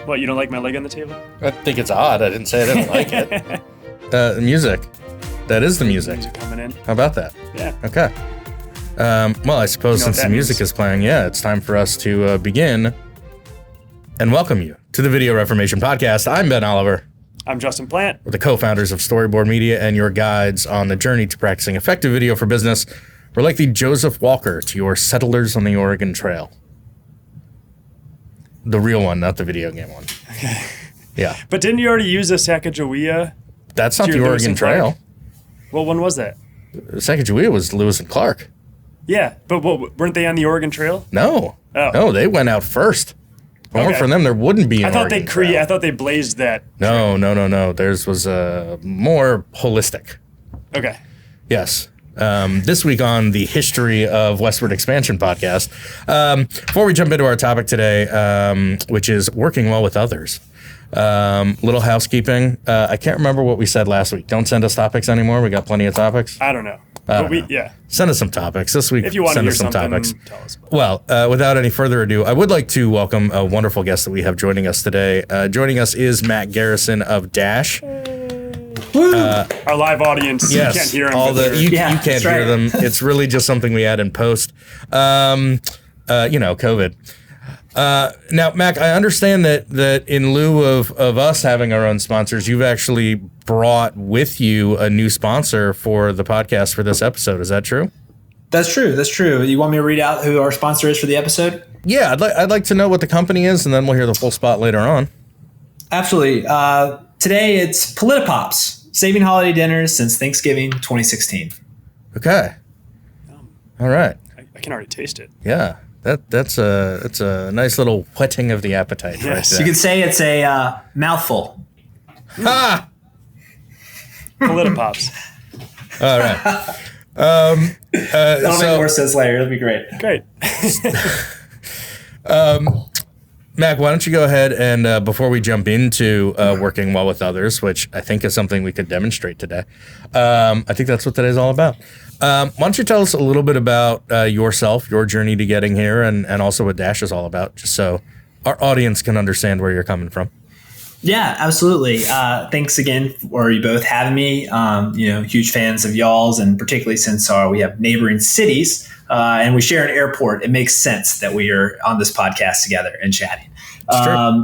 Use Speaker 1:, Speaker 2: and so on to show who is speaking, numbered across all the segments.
Speaker 1: What, you don't like my leg on the table?
Speaker 2: I think it's odd. I didn't say I didn't like it. Music. That is the music.
Speaker 1: Music coming in.
Speaker 2: How about that?
Speaker 1: Yeah.
Speaker 2: Okay. Well, I suppose since the music is playing, it's time for us to begin and welcome you to the Video Reformation Podcast. I'm Ben Oliver.
Speaker 1: I'm Justin Plant.
Speaker 2: We're the co-founders of Storyboard Media and your guides on the journey to practicing effective video for business. We're like the Joseph Walker to your settlers on the Oregon Trail. The real one, not the video game one.
Speaker 1: Okay.
Speaker 2: Yeah.
Speaker 1: But didn't you already use a Sacagawea?
Speaker 2: That's not the Oregon Trail.
Speaker 1: Well, when was that?
Speaker 2: Sacagawea was Lewis and Clark.
Speaker 1: Yeah, but weren't they on the Oregon Trail?
Speaker 2: No.
Speaker 1: Oh.
Speaker 2: No, they went out first. If it weren't for them, there wouldn't be an Oregon Trail.
Speaker 1: I thought they blazed that.
Speaker 2: No. Theirs was more holistic.
Speaker 1: Okay.
Speaker 2: Yes. This week on the History of Westward Expansion podcast, before we jump into our topic today, which is working well with others, little housekeeping. I can't remember what we said last week. Don't send us topics anymore. We got plenty of topics.
Speaker 1: I don't know.
Speaker 2: Send us some topics this week.
Speaker 1: If you want to hear
Speaker 2: some topics.
Speaker 1: Tell us.
Speaker 2: Well, without any further ado, I would like to welcome a wonderful guest that we have joining us today. Joining us is Mack Garrison of Dash.
Speaker 1: Our live audience,
Speaker 2: yes,
Speaker 1: you can't hear them.
Speaker 2: You can't hear them. It's really just something we add in post. COVID. Now, Mack, I understand that in lieu of us having our own sponsors, you've actually brought with you a new sponsor for the podcast for this episode. Is that true?
Speaker 3: That's true. You want me to read out who our sponsor is for the episode?
Speaker 2: Yeah, I'd like to know what the company is, and then we'll hear the full spot later on.
Speaker 3: Absolutely. Today it's Politipops, saving holiday dinners since Thanksgiving 2016.
Speaker 2: Okay. All right.
Speaker 1: I can already taste it.
Speaker 2: Yeah. That's a nice little whetting of the appetite.
Speaker 1: Yes.
Speaker 2: Right there.
Speaker 3: You could say it's a mouthful.
Speaker 2: Ha!
Speaker 1: Politipops.
Speaker 2: All right.
Speaker 3: That'll make more sense later. It'll be great.
Speaker 1: Great.
Speaker 2: Mack, why don't you go ahead and before we jump into working well with others, which I think is something we could demonstrate today, I think that's what today's all about. Why don't you tell us a little bit about yourself, your journey to getting here, and also what Dash is all about, just so our audience can understand where you're coming from.
Speaker 3: Yeah, absolutely. Thanks again for you both having me. Huge fans of y'all's, and particularly since we have neighboring cities and we share an airport, it makes sense that we are on this podcast together and chatting.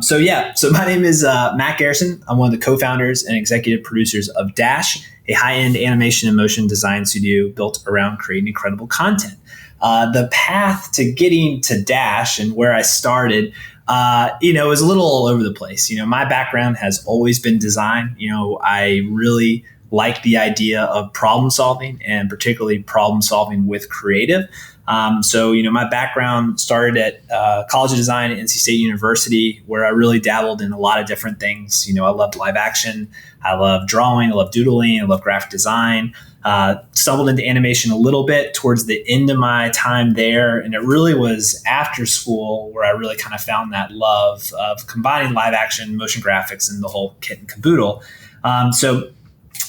Speaker 3: So my name is Mack Garrison. I'm one of the co-founders and executive producers of Dash, a high-end animation and motion design studio built around creating incredible content. The path to getting to Dash and where I started, is a little all over the place. My background has always been design. I really like the idea of problem solving, and particularly problem solving with creative. My background started at College of Design at NC State University, where I really dabbled in a lot of different things. I loved live action. I love drawing. I love doodling. I love graphic design. Stumbled into animation a little bit towards the end of my time there. And it really was after school where I really kind of found that love of combining live action, motion graphics, and the whole kit and caboodle.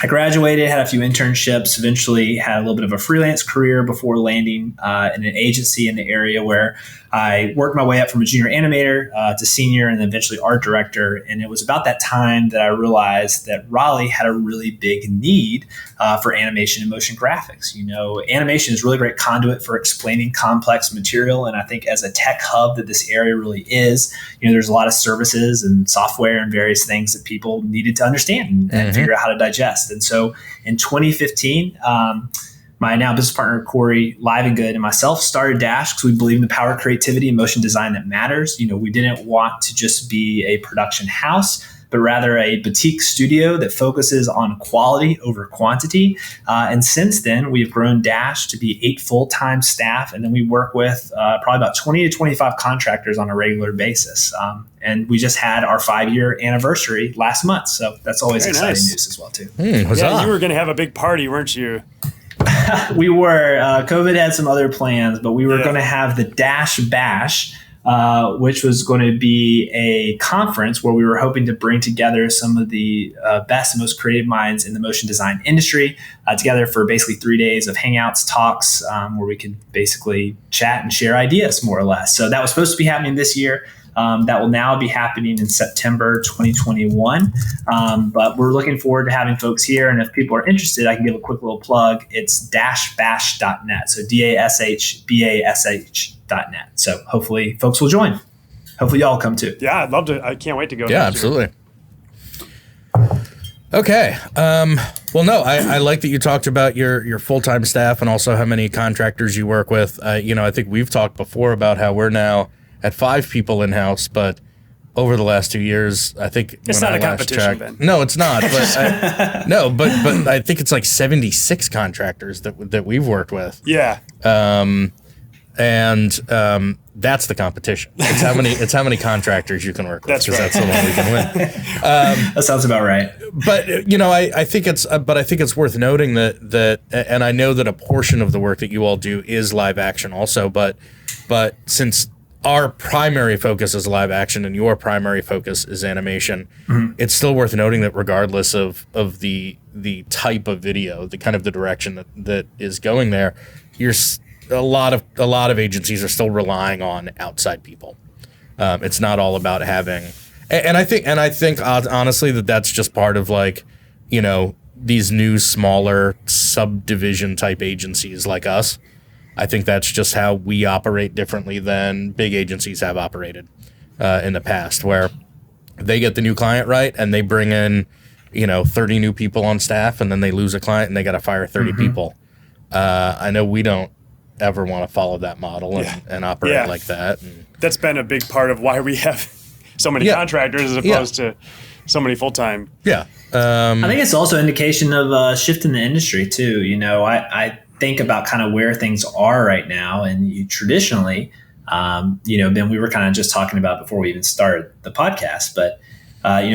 Speaker 3: I graduated, had a few internships, eventually had a little bit of a freelance career before landing in an agency in the area where I worked my way up from a junior animator to senior and then eventually art director. And it was about that time that I realized that Raleigh had a really big need for animation and motion graphics. Animation is a really great conduit for explaining complex material. And I think as a tech hub that this area really is, there's a lot of services and software and various things that people needed to understand and figure out how to digest. And so in 2015, my now business partner, Corey, Live and Good, and myself started Dash because we believe in the power of creativity and motion design that matters. We didn't want to just be a production house, but rather a boutique studio that focuses on quality over quantity. And since then, we've grown Dash to be 8 full-time staff. And then we work with probably about 20 to 25 contractors on a regular basis. And we just had our 5-year anniversary last month. So that's always very exciting news as well, too.
Speaker 1: Yeah, you were going to have a big party, weren't you?
Speaker 3: We were. COVID had some other plans, but we were going to have the Dash Bash, which was going to be a conference where we were hoping to bring together some of the best and most creative minds in the motion design industry together for basically 3 days of hangouts, talks, where we could basically chat and share ideas more or less. So that was supposed to be happening this year. that will now be happening in September 2021. But we're looking forward to having folks here. And if people are interested, I can give a quick little plug. It's dashbash.net. So DASHBASH.net. So hopefully folks will join. Hopefully y'all come too.
Speaker 1: Yeah, I'd love to. I can't wait to go.
Speaker 2: Yeah, absolutely. Okay. Well, no, I like that you talked about your full-time staff and also how many contractors you work with. I think we've talked before about how we're now at 5 people in-house, but over the last 2 years, I think
Speaker 1: it's not a competition, Ben.
Speaker 2: No, it's not. But I think it's like 76 contractors that we've worked with.
Speaker 1: Yeah.
Speaker 2: That's the competition. It's how many contractors you can work with.
Speaker 1: That's right.
Speaker 2: That's the one we can win.
Speaker 3: That sounds about right.
Speaker 2: But I think it's worth noting that, and I know that a portion of the work that you all do is live action also. But since our primary focus is live action and your primary focus is animation, it's still worth noting that regardless of the type of video, the kind of the direction that is going there, a lot of agencies are still relying on outside people. It's not all about having, and I think honestly that's just part of these new smaller subdivision type agencies like us. I think that's just how we operate differently than big agencies have operated in the past, where they get the new client right and they bring in 30 new people on staff, and then they lose a client and they got to fire 30 people. I know we don't ever want to follow that model and operate like that. And
Speaker 1: that's been a big part of why we have so many contractors as opposed to so many full-time.
Speaker 2: Yeah.
Speaker 3: I think it's also an indication of a shift in the industry too. I think about kind of where things are right now, and you traditionally, Ben, we were kind of just talking about before we even started the podcast, but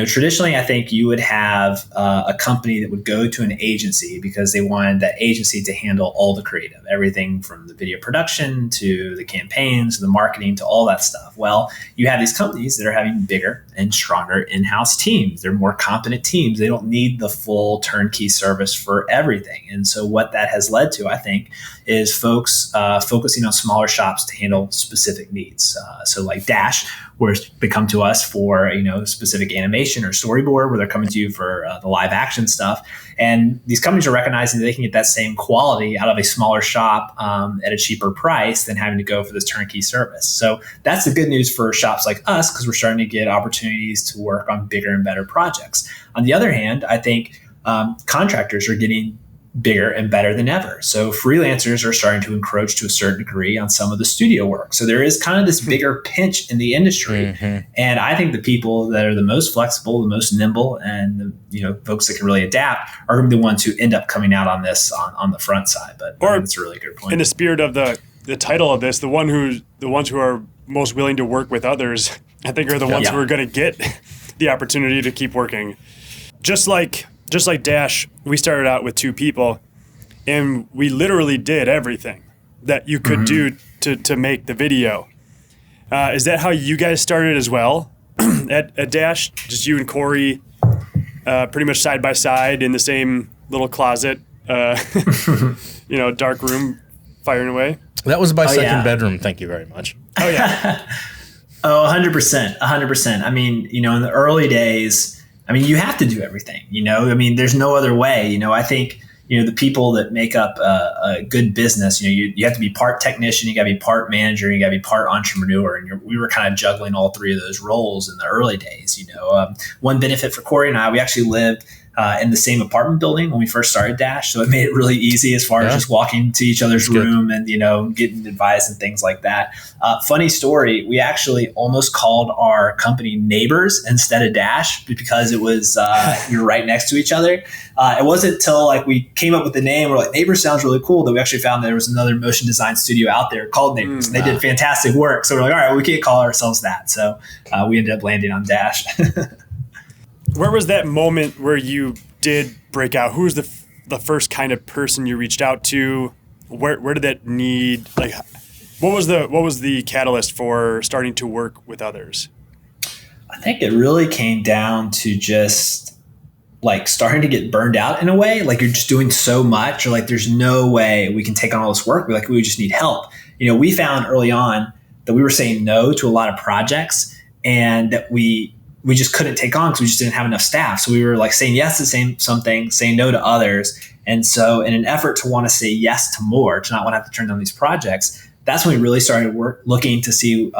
Speaker 3: traditionally, I think you would have a company that would go to an agency because they wanted that agency to handle all the creative, everything from the video production to the campaigns, to the marketing, to all that stuff. Well, you have these companies that are having bigger and stronger in-house teams. They're more competent teams. They don't need the full turnkey service for everything. And so what that has led to, I think, is folks focusing on smaller shops to handle specific needs. So like Dash, where they come to us for specific animation or storyboard, where they're coming to you for the live action stuff. And these companies are recognizing that they can get that same quality out of a smaller shop at a cheaper price than having to go for this turnkey service. So that's the good news for shops like us, because we're starting to get opportunities to work on bigger and better projects. On the other hand, I think contractors are getting bigger and better than ever. So freelancers are starting to encroach to a certain degree on some of the studio work. So there is kind of this bigger pinch in the industry. And I think the people that are the most flexible, the most nimble, and the folks that can really adapt are going to be the ones who end up coming out on this on the front side. But I think that's a really good point.
Speaker 1: In the spirit of the title of this, the ones who are most willing to work with others, I think are the ones who are going to get the opportunity to keep working. Just like Dash, we started out with 2 people, and we literally did everything that you could do to make the video. Is that how you guys started as well at Dash? Just you and Corey, pretty much side by side in the same little closet, dark room, firing away?
Speaker 2: That was my second bedroom. Thank you very much.
Speaker 1: Oh, yeah.
Speaker 3: 100%. 100%. I mean, in the early days, you have to do everything, there's no other way. I think, the people that make up a good business, you have to be part technician, you got to be part manager, you got to be part entrepreneur. And we were kind of juggling all 3 of those roles in the early days. One benefit for Corey and I, we actually lived in the same apartment building when we first started Dash. So it made it really easy as far as just walking to each other's room and, getting advice and things like that. Funny story. We actually almost called our company Neighbors instead of Dash because it was, we were right next to each other. It wasn't until we came up with the name, we're like, Neighbors sounds really cool, that we actually found there was another motion design studio out there called Neighbors. They did fantastic work. So we're like, all right, we can't call ourselves that. So we ended up landing on Dash.
Speaker 1: Where was that moment where you did break out? Who was the first kind of person you reached out to? Where did that need, what was the catalyst for starting to work with others?
Speaker 3: I think it really came down to just starting to get burned out in a way. You're just doing so much, or there's no way we can take on all this work. We just need help. We found early on that we were saying no to a lot of projects. and that we just couldn't take on because we just didn't have enough staff. So we were like saying yes to some things, saying no to others. And so in an effort to want to say yes to more, to not want to have to turn down these projects, that's when we really started looking to see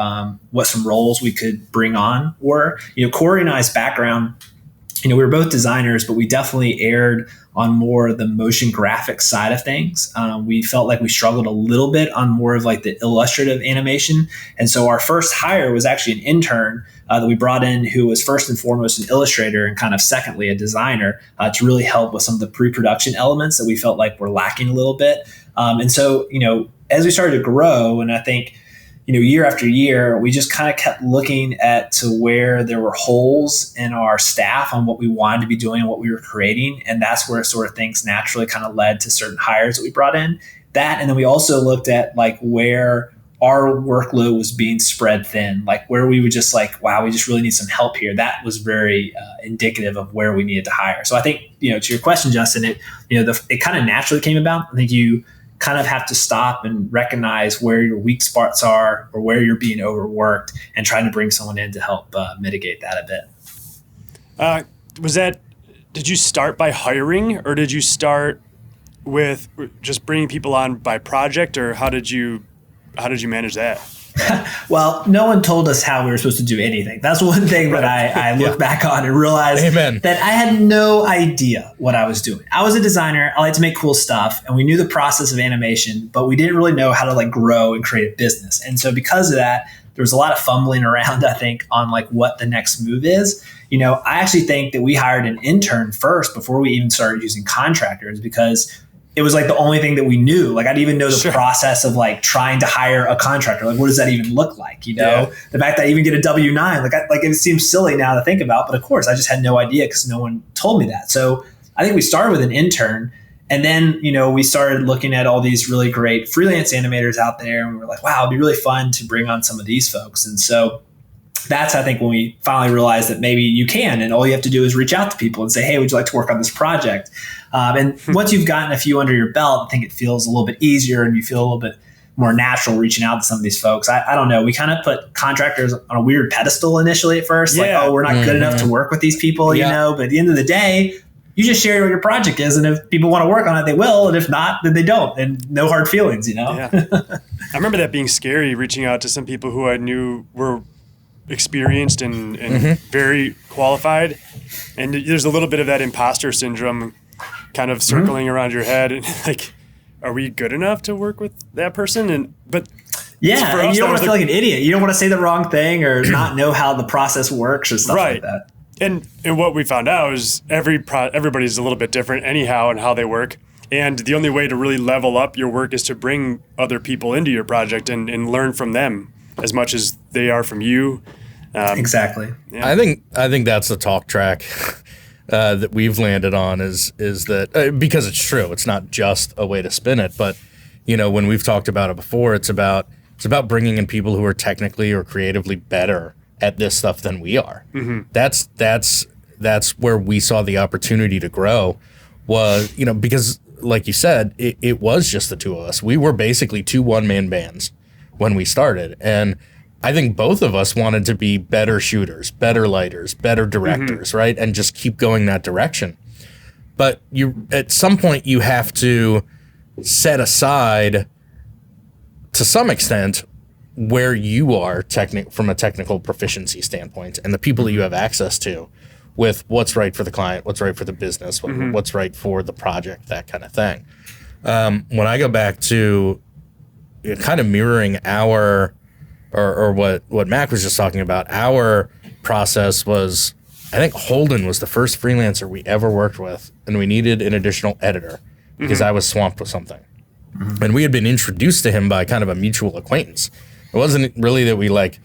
Speaker 3: what some roles we could bring on were. Corey and I's background, we were both designers, but we definitely erred on more of the motion graphics side of things. We felt like we struggled a little bit on more of like the illustrative animation. And so our first hire was actually an intern that we brought in, who was first and foremost an illustrator and kind of secondly a designer, to really help with some of the pre-production elements that we felt like were lacking a little bit. And so, as we started to grow, and I think, year after year, we just kind of kept looking to where there were holes in our staff on what we wanted to be doing and what we were creating. And that's where sort of things naturally kind of led to certain hires that we brought in. That, and then we also looked at like where our workload was being spread thin, like where we would just like, wow, we just really need some help here. That was very indicative of where we needed to hire. So I think, to your question, Justin, it kind of naturally came about. I think you kind of have to stop and recognize where your weak spots are or where you're being overworked and trying to bring someone in to help mitigate that a bit. Did you start by hiring, or did you start with just bringing people on by project, or how did you manage that? Well, no one told us how we were supposed to do anything. That's one thing that I look back on and realize that I had no idea what I was doing. I was a designer. I like to make cool stuff, and we knew the process of animation, but we didn't really know how to like grow and create a business. And so because of that, there was a lot of fumbling around, I think, on like what the next move is. I actually think that we hired an intern first before we even started using contractors, because it was like the only thing that we knew. Like I didn't even know the process of like trying to hire a contractor. Like what does that even look like? The fact that I even get a W-9, like it seems silly now to think about, but of course I just had no idea because no one told me that. So I think we started with an intern, and then, we started looking at all these really great freelance animators out there, and we were like, wow, it'd be really fun to bring on some of these folks. And so that's, I think, when we finally realized that maybe you can, and all you have to do is reach out to people and say, hey, would you like to work on this project? And once you've gotten a few under your belt, I think it feels a little bit easier and you feel a little bit more natural reaching out to some of these folks. I don't know. We kind of put contractors on a weird pedestal initially at first. Like, oh, we're not good enough to work with these people, but at the end of the day, you just share what your project is. And if people want to work on it, they will. And if not, then they don't. And no hard feelings, Yeah.
Speaker 1: I remember that being scary, reaching out to some people who I knew were experienced and very qualified. And there's a little bit of that imposter syndrome kind of circling around your head. And like, are we good enough to work with that person? But
Speaker 3: yeah, and you don't want to feel like an idiot. You don't want to say the wrong thing or not know how the process works or stuff like that.
Speaker 1: And what we found out is everybody's a little bit different anyhow and how they work. And the only way to really level up your work is to bring other people into your project and learn from them as much as they are from you.
Speaker 3: Exactly.
Speaker 2: Yeah. I think that's the talk track that we've landed on is that because it's true. It's not just a way to spin it, but when we've talked about it before, it's about bringing in people who are technically or creatively better at this stuff than we are. That's where we saw the opportunity to grow was, because like you said, it was just the two of us. We were basically two one-man bands when we started. And I think both of us wanted to be better shooters, better lighters, better directors, right? And just keep going that direction. But at some point you have to set aside to some extent where you are from a technical proficiency standpoint and the people that you have access to with what's right for the client, what's right for the business, what's right for the project, that kind of thing. When I go back to kind of mirroring our, or what Mack was just talking about, our process was, I think Holden was the first freelancer we ever worked with, and we needed an additional editor because I was swamped with something. And we had been introduced to him by kind of a mutual acquaintance. It wasn't really that we like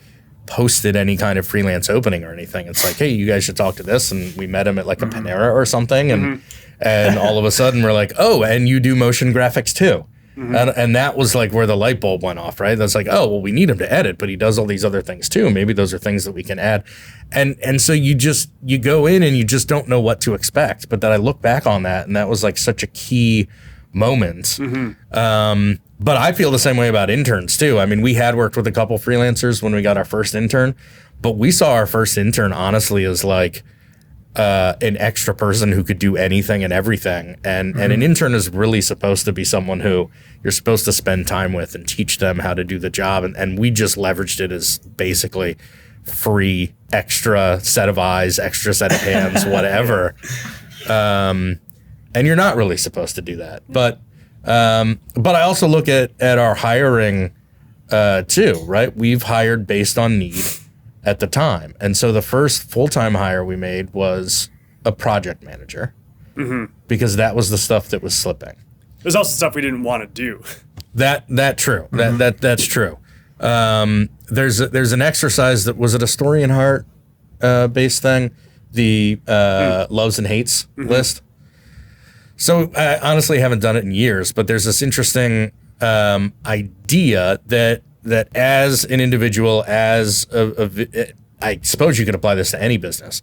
Speaker 2: posted any kind of freelance opening or anything. It's like, hey, you guys should talk to this. And we met him at like a Panera or something. And all of a sudden we're like, oh, and you do motion graphics too. And that was like where the light bulb went off, right? That's like, oh, well, we need him to edit, but he does all these other things too. Maybe those are things that we can add. And so you go in and you just don't know what to expect. But then I look back on that, and that was like such a key moment. But I feel the same way about interns too. I mean, we had worked with a couple freelancers when we got our first intern, But we saw our first intern honestly as like an extra person who could do anything and everything. And an intern is really supposed to be someone who you're supposed to spend time with and teach them how to do the job. And we just leveraged it as basically free extra set of eyes, extra set of hands, whatever. And you're not really supposed to do that. But I also look at our hiring too, right? We've hired based on need at the time. And so the first full-time hire we made was a project manager because that was the stuff that was slipping.
Speaker 1: There's also stuff we didn't want to do.
Speaker 2: That's true. That's true. There's an exercise that was it a Story and Heart based thing, the loves and hates list. So I honestly haven't done it in years, but there's this interesting idea that as an individual, I suppose you could apply this to any business,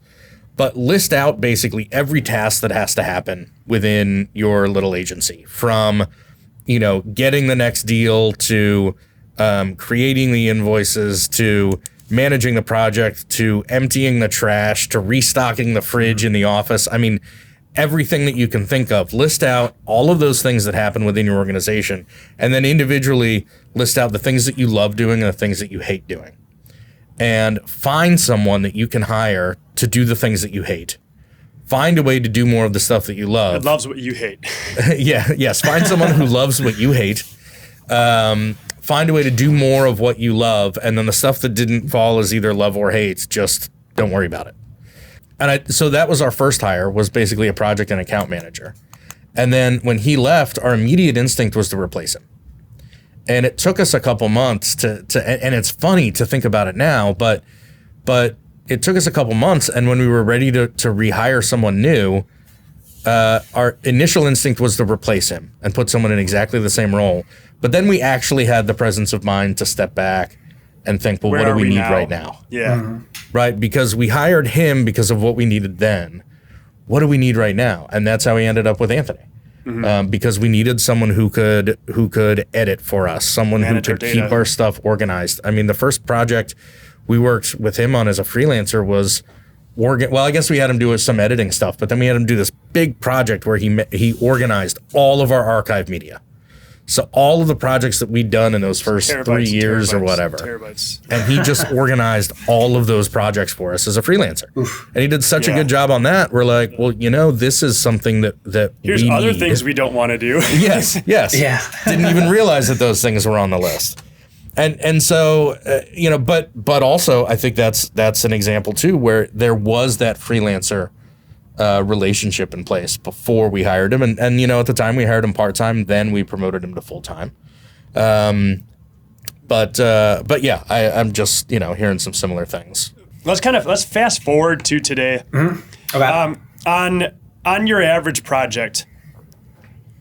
Speaker 2: but list out basically every task that has to happen within your little agency, from, getting the next deal to creating the invoices to managing the project to emptying the trash to restocking the fridge in the office. I mean, everything that you can think of. List out all of those things that happen within your organization, and then individually list out the things that you love doing and the things that you hate doing. And find someone that you can hire to do the things that you hate. Find a way to do more of the stuff that you love.
Speaker 1: That loves what you hate.
Speaker 2: Yes. Find someone who loves what you hate. Find a way to do more of what you love, and then the stuff that didn't fall as either love or hate, just don't worry about it. And so that was our first hire, was basically a project and account manager. And then when he left, our immediate instinct was to replace him. And it took us a couple months to and it's funny to think about it now, but it took us a couple months. And when we were ready to rehire someone new, our initial instinct was to replace him and put someone in exactly the same role. But then we actually had the presence of mind to step back and think, well, what do we need right now?
Speaker 1: Yeah.
Speaker 2: Right? Because we hired him because of what we needed then. What do we need right now? And that's how we ended up with Anthony. Because we needed someone who could edit for us, someone who could keep our stuff organized. I mean, the first project we worked with him on as a freelancer was well, I guess we had him do some editing stuff, but then we had him do this big project where he organized all of our archive media. So all of the projects that we'd done in those first 3 years or whatever, and he just organized all of those projects for us as a freelancer. And he did such a good job on that. We're like, well, this is something that
Speaker 1: here's
Speaker 2: we
Speaker 1: other
Speaker 2: need.
Speaker 1: things we don't want to do.
Speaker 2: Yes. Yeah. Didn't even realize that those things were on the list. And so, but also I think that's an example too, where there was that freelancer relationship in place before we hired him. And at the time we hired him part-time, then we promoted him to full-time. But yeah, I'm just, hearing some similar things.
Speaker 1: Let's fast forward to today. Okay. On your average project,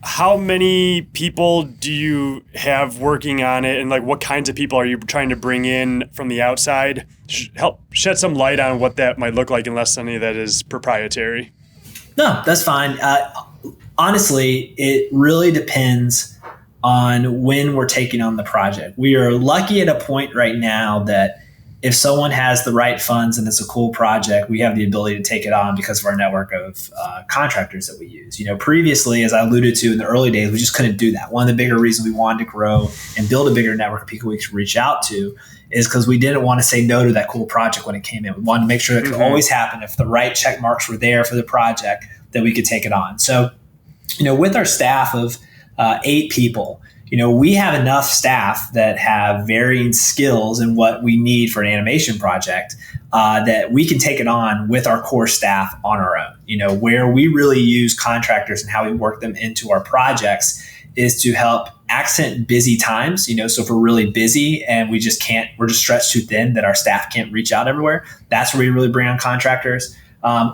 Speaker 1: how many people do you have working on it, and like what kinds of people are you trying to bring in from the outside? Help shed some light on what that might look like, unless any of that is proprietary.
Speaker 3: No, that's fine. Honestly, it really depends on when we're taking on the project. We are lucky at a point right now that if someone has the right funds and it's a cool project, we have the ability to take it on because of our network of contractors that we use. Previously, as I alluded to in the early days, we just couldn't do that. One of the bigger reasons we wanted to grow and build a bigger network of people we could reach out to is because we didn't want to say no to that cool project when it came in. We wanted to make sure that could always happen. If the right check marks were there for the project, that we could take it on. So, with our staff of 8 people, we have enough staff that have varying skills in what we need for an animation project that we can take it on with our core staff on our own. Where we really use contractors and how we work them into our projects is to help accent busy times. So if we're really busy and we're just stretched too thin that our staff can't reach out everywhere, that's where we really bring on contractors.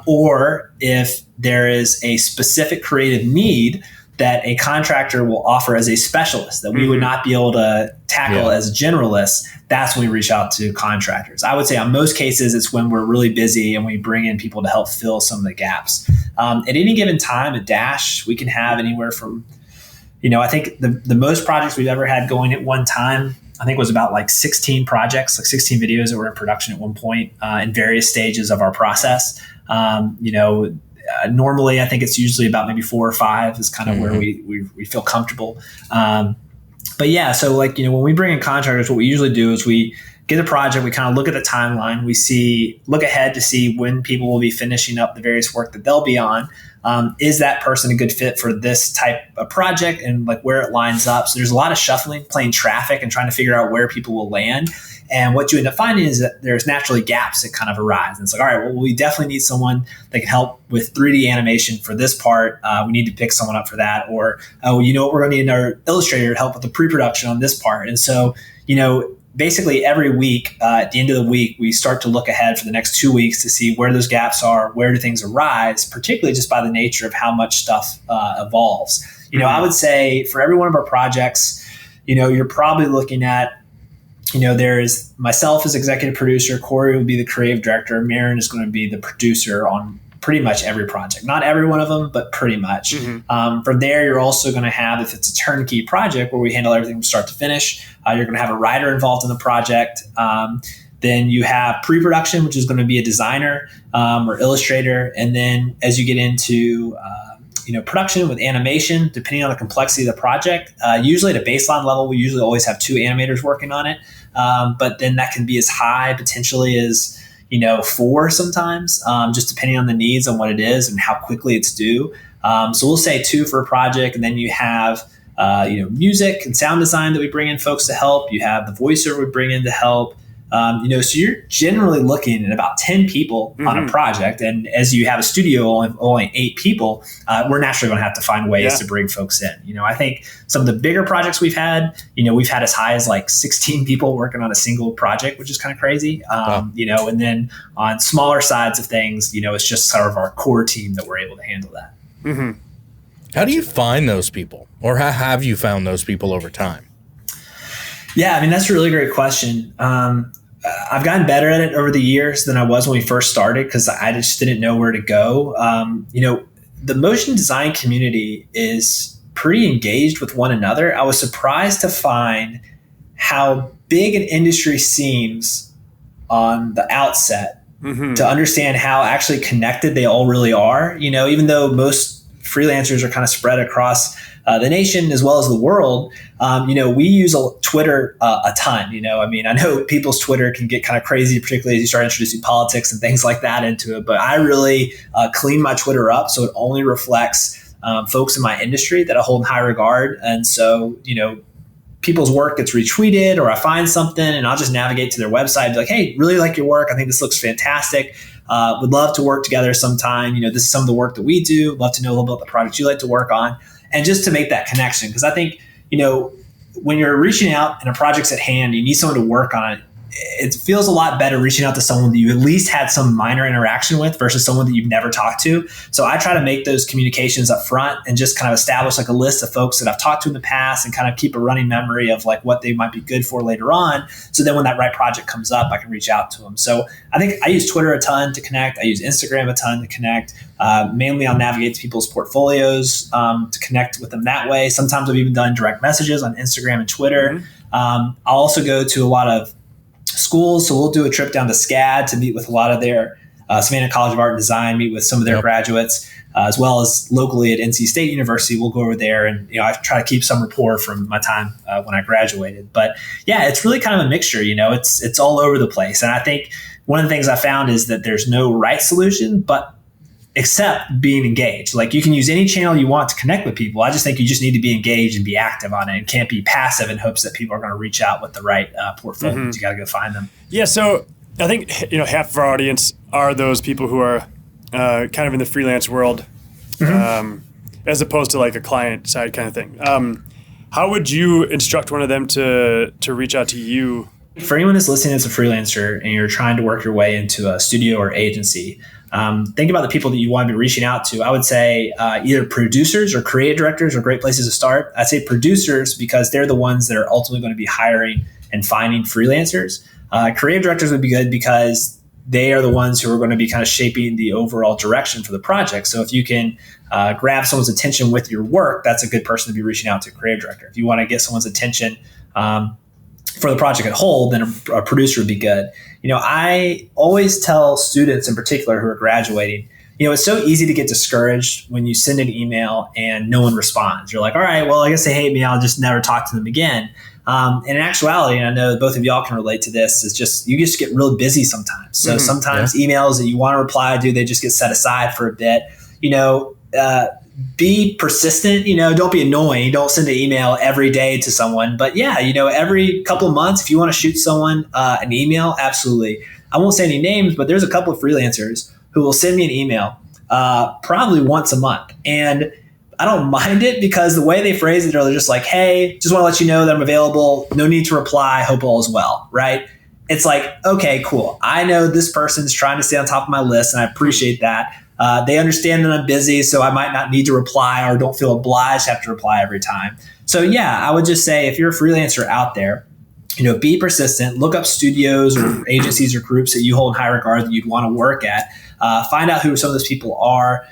Speaker 3: Or if there is a specific creative need that a contractor will offer as a specialist that we would not be able to tackle as generalists, that's when we reach out to contractors. I would say on most cases, it's when we're really busy and we bring in people to help fill some of the gaps. At any given time at Dash, we can have anywhere from, I think the most projects we've ever had going at one time, I think it was about like 16 projects, like 16 videos that were in production at one point in various stages of our process. Normally I think it's usually about maybe 4 or 5 is kind of where we feel comfortable. But yeah, so like, when we bring in contractors, what we usually do is we get a project, we kind of look at the timeline, look ahead to see when people will be finishing up the various work that they'll be on. Is that person a good fit for this type of project and like where it lines up? So there's a lot of shuffling, playing traffic and trying to figure out where people will land. And what you end up finding is that there's naturally gaps that kind of arise. And it's like, all right, well, we definitely need someone that can help with 3D animation for this part. We need to pick someone up for that. Or, we're going to need another illustrator to help with the pre-production on this part. And so, basically every week, at the end of the week, we start to look ahead for the next 2 weeks to see where those gaps are, where do things arise, particularly just by the nature of how much stuff evolves. I would say for every one of our projects, you're probably looking at, there's myself as executive producer, Corey would be the creative director, Marin is going to be the producer on pretty much every project. Not every one of them, but pretty much. From there, you're also going to have, if it's a turnkey project where we handle everything from start to finish, you're going to have a writer involved in the project. Then you have pre-production, which is going to be a designer or illustrator. And then as you get into production with animation, depending on the complexity of the project, usually at a baseline level, we usually always have 2 animators working on it. But then that can be as high potentially as 4 sometimes, just depending on the needs and what it is and how quickly it's due. So we'll say 2 for a project, and then you have music and sound design that we bring in folks to help. You have the voiceover we bring in to help. So you're generally looking at about 10 people on a project. And as you have a studio only 8 people, we're naturally going to have to find ways to bring folks in. I think some of the bigger projects we've had as high as like 16 people working on a single project, which is kind of crazy. And then on smaller sides of things, it's just sort of our core team that we're able to handle that.
Speaker 2: Mm-hmm. How do you find those people, or how have you found those people over time?
Speaker 3: Yeah, I mean, that's a really great question. I've gotten better at it over the years than I was when we first started because I just didn't know where to go. The motion design community is pretty engaged with one another. I was surprised to find how big an industry seems on the outset to understand how actually connected they all really are. Even though most freelancers are kind of spread across the nation as well as the world, we use Twitter a ton. I know people's Twitter can get kind of crazy, particularly as you start introducing politics and things like that into it. But I really clean my Twitter up so it only reflects folks in my industry that I hold in high regard. And so, people's work gets retweeted, or I find something and I'll just navigate to their website and be like, hey, really like your work. I think this looks fantastic. Would love to work together sometime. This is some of the work that we do. Love to know a little bit about the projects you like to work on. And just to make that connection, because I think, when you're reaching out and a project's at hand, you need someone to work on it. It feels a lot better reaching out to someone that you at least had some minor interaction with versus someone that you've never talked to. So I try to make those communications up front and just kind of establish like a list of folks that I've talked to in the past and kind of keep a running memory of like what they might be good for later on. So then when that right project comes up, I can reach out to them. So I think I use Twitter a ton to connect. I use Instagram a ton to connect. Mainly I'll navigate to people's portfolios to connect with them that way. Sometimes I've even done direct messages on Instagram and Twitter. I'll also go to a lot of schools. So we'll do a trip down to SCAD to meet with a lot of their Savannah College of Art and Design, meet with some of their graduates, as well as locally at NC State University. We'll go over there and, I try to keep some rapport from my time when I graduated. But yeah, it's really kind of a mixture, it's all over the place. And I think one of the things I found is that there's no right solution, but except being engaged. Like you can use any channel you want to connect with people. I just think you just need to be engaged and be active on it and can't be passive in hopes that people are going to reach out with the right portfolios. You got to go find them.
Speaker 1: Yeah. So I think, half of our audience are those people who are kind of in the freelance world as opposed to like a client side kind of thing. How would you instruct one of them to reach out to you?
Speaker 3: For anyone that's listening as a freelancer and you're trying to work your way into a studio or agency, think about the people that you want to be reaching out to. I would say either producers or creative directors are great places to start. I'd say producers because they're the ones that are ultimately going to be hiring and finding freelancers. Creative directors would be good because they are the ones who are going to be kind of shaping the overall direction for the project. So if you can grab someone's attention with your work, that's a good person to be reaching out to, creative director. If you want to get someone's attention for the project at whole, then a producer would be good. I always tell students in particular who are graduating, it's so easy to get discouraged when you send an email and no one responds. You're like, all right, well, I guess they hate me. I'll just never talk to them again. And in actuality, and I know both of y'all can relate to this, is just you just get really busy sometimes. So sometimes emails that you want to reply to, they just get set aside for a bit. Be persistent, don't be annoying. Don't send an email every day to someone. But yeah, every couple of months, if you want to shoot someone an email, absolutely. I won't say any names, but there's a couple of freelancers who will send me an email probably once a month. And I don't mind it because the way they phrase it, they're just like, hey, just want to let you know that I'm available. No need to reply. Hope all is well, right? It's like, okay, cool. I know this person's trying to stay on top of my list, and I appreciate that. They understand that I'm busy, so I might not need to reply or don't feel obliged to have to reply every time. So yeah, I would just say if you're a freelancer out there, be persistent, look up studios or agencies or groups that you hold in high regard that you'd want to work at. Find out who some of those people are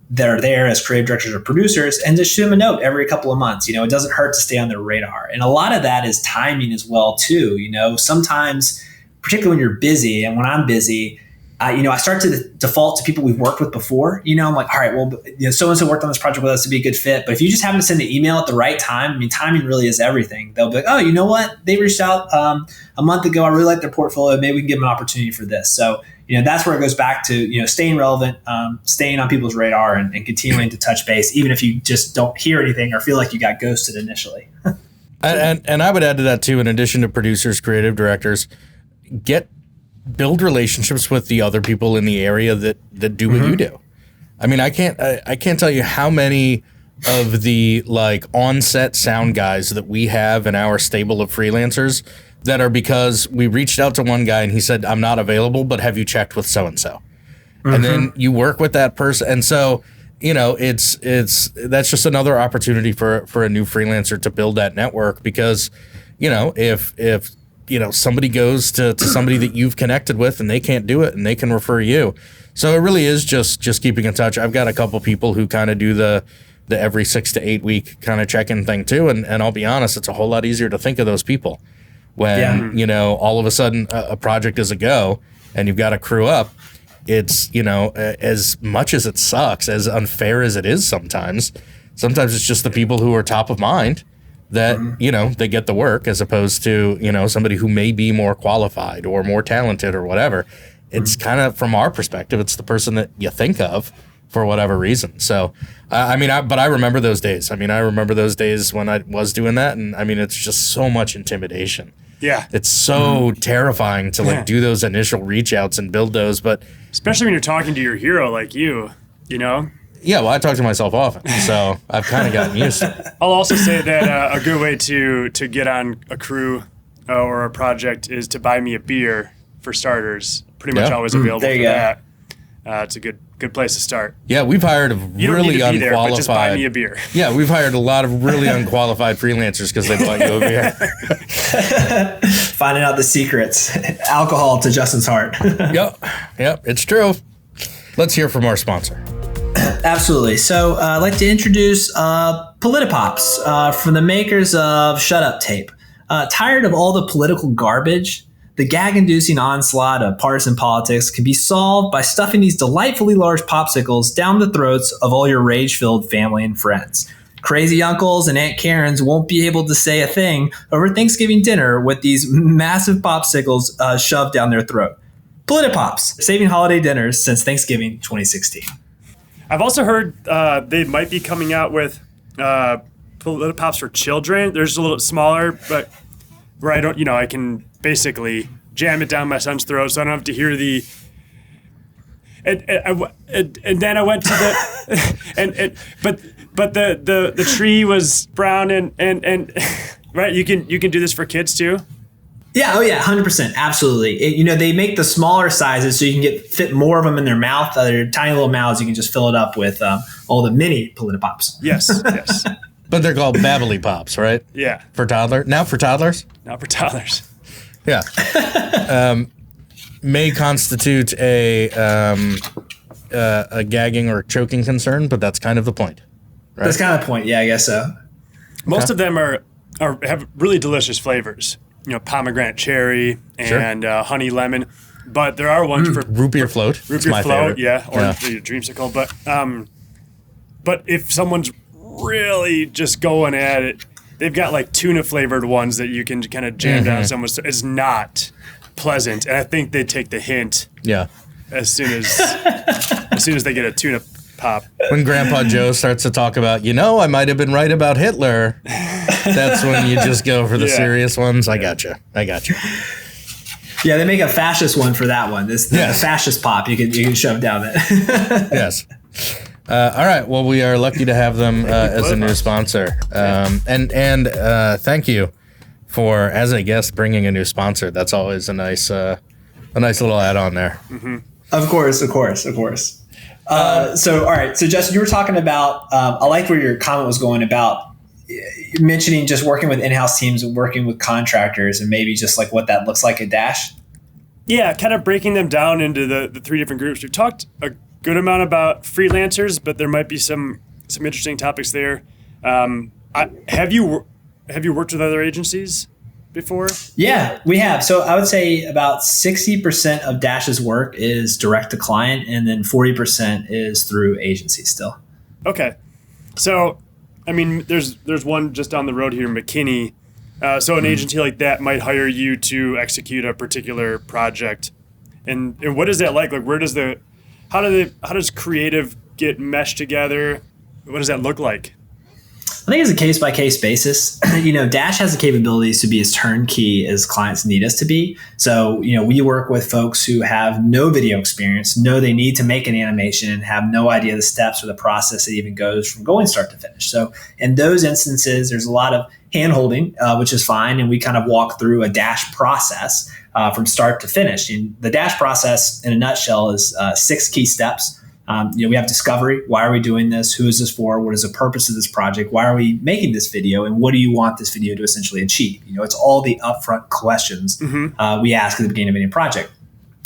Speaker 3: that are there as creative directors or producers, and just shoot them a note every couple of months. It doesn't hurt to stay on their radar. And a lot of that is timing as well too. Sometimes, particularly when you're busy, and when I'm busy, I start to default to people we've worked with before. I'm like, all right, well, so-and-so worked on this project with us to be a good fit. But if you just happen to send an email at the right time, timing really is everything. They'll be like, oh, you know what? They reached out a month ago. I really like their portfolio. Maybe we can give them an opportunity for this. So, that's where it goes back to, staying relevant, staying on people's radar and continuing to touch base, even if you just don't hear anything or feel like you got ghosted initially.
Speaker 2: and I would add to that too, in addition to producers, creative directors, build relationships with the other people in the area that do what you do. I mean, I can't tell you how many of the on-set sound guys that we have in our stable of freelancers that are because we reached out to one guy and he said, I'm not available, but have you checked with so-and-so? And then you work with that person. And so, it's that's just another opportunity for a new freelancer to build that network because, if somebody goes to somebody that you've connected with and they can't do it and they can refer you. So it really is just keeping in touch. I've got a couple people who kind of do the every 6 to 8 week kind of check-in thing too. And I'll be honest, it's a whole lot easier to think of those people when, all of a sudden a project is a go and you've got a crew up. It's, as much as it sucks, as unfair as it is sometimes it's just the people who are top of mind that, they get the work as opposed to, somebody who may be more qualified or more talented or whatever. It's kind of, from our perspective, it's the person that you think of for whatever reason. So, but I remember those days. I remember those days when I was doing that. And it's just so much intimidation. Yeah. It's so terrifying to do those initial reach outs and build those. But
Speaker 1: especially when you're talking to your hero like you.
Speaker 2: Yeah, well, I talk to myself often, so I've kind of gotten used to it.
Speaker 1: I'll also say that a good way to get on a crew or a project is to buy me a beer, for starters. Pretty much always available for that. It's a good place to start.
Speaker 2: Yeah, we've hired really unqualified. There, but just buy me
Speaker 1: a beer.
Speaker 2: Yeah, we've hired a lot of really unqualified freelancers because they bought you a beer.
Speaker 3: Finding out the secrets. Alcohol to Justin's heart.
Speaker 2: Yep, it's true. Let's hear from our sponsor.
Speaker 3: Absolutely. So I'd like to introduce Politipops from the makers of Shut Up Tape. Tired of all the political garbage? The gag-inducing onslaught of partisan politics can be solved by stuffing these delightfully large popsicles down the throats of all your rage-filled family and friends. Crazy uncles and Aunt Karens won't be able to say a thing over Thanksgiving dinner with these massive popsicles shoved down their throat. Politipops, saving holiday dinners since Thanksgiving 2016.
Speaker 1: I've also heard they might be coming out with Politipops for children. They're just a little smaller, but where I can basically jam it down my son's throat, so I don't have to hear the. And then I went to the but the tree was brown and right. You can do this for kids too.
Speaker 3: Yeah. Oh yeah. 100%. Absolutely. They make the smaller sizes so you can fit more of them in their mouth. Their tiny little mouths. You can just fill it up with all the mini Politipops.
Speaker 1: Yes.
Speaker 2: But they're called Beverly Pops, right?
Speaker 1: Yeah.
Speaker 2: For toddlers? Now for toddlers?
Speaker 1: Now for toddlers.
Speaker 2: Yeah. May constitute a gagging or choking concern, but that's kind of the point.
Speaker 3: Right? That's kind of the point. Yeah, I guess so.
Speaker 1: Most of them are have really delicious flavors. Pomegranate cherry and honey lemon. But there are ones for
Speaker 2: root beer float.
Speaker 1: Root beer float, yeah, or the dreamsicle. But if someone's really just going at it, they've got like tuna flavored ones that you can kind of jam down someone's. It's not pleasant, and I think they take the hint.
Speaker 2: Yeah.
Speaker 1: As soon as they get a tuna pop.
Speaker 2: When Grandpa Joe starts to talk about, I might have been right about Hitler. That's when you just go for the serious ones. I got you.
Speaker 3: Yeah, they make a fascist one for that one. This fascist pop you can shove down it.
Speaker 2: Yes. All right. Well, we are lucky to have them as a new sponsor. And thank you for, as a guest, bringing a new sponsor. That's always a nice little add-on there.
Speaker 3: Mm-hmm. Of course. So, all right. So, Justin, you were talking about, I like where your comment was going about mentioning just working with in-house teams and working with contractors and maybe just like what that looks like at Dash.
Speaker 1: Yeah, kind of breaking them down into the three different groups. We've talked a good amount about freelancers, but there might be some interesting topics there. Have you worked with other agencies before?
Speaker 3: Yeah, we have. So I would say about 60% of Dash's work is direct to client, and then 40% is through agency still.
Speaker 1: Okay. So, I mean, there's one just down the road here, McKinney. So an agency like that might hire you to execute a particular project. And what is that like? Like, how does creative get meshed together? What does that look like?
Speaker 3: I think it's a case-by-case basis. Dash has the capabilities to be as turnkey as clients need us to be. So, we work with folks who have no video experience, know they need to make an animation, and have no idea the steps or the process that even goes from going start to finish. So in those instances, there's a lot of hand-holding, which is fine. And we kind of walk through a Dash process from start to finish. And the Dash process, in a nutshell, is 6 key steps. We have discovery. Why are we doing this? Who is this for? What is the purpose of this project? Why are we making this video? And what do you want this video to essentially achieve? It's all the upfront questions we ask at the beginning of any project.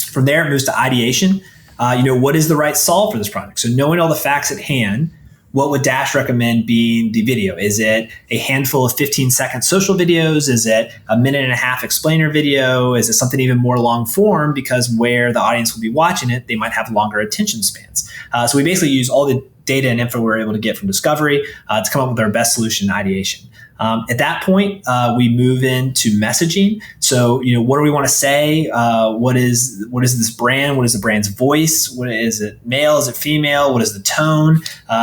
Speaker 3: From there, it moves to ideation. What is the right solve for this project? So knowing all the facts at hand, what would Dash recommend being the video? Is it a handful of 15-second social videos? Is it a 1.5-minute explainer video? Is it something even more long form? Because where the audience will be watching it, they might have longer attention spans. So we basically use all the data and info we're able to get from discovery to come up with our best solution ideation. At that point, we move into messaging. So, what do we want to say? What is this brand? What is the brand's voice? What is it? Male? Is it female? What is the tone?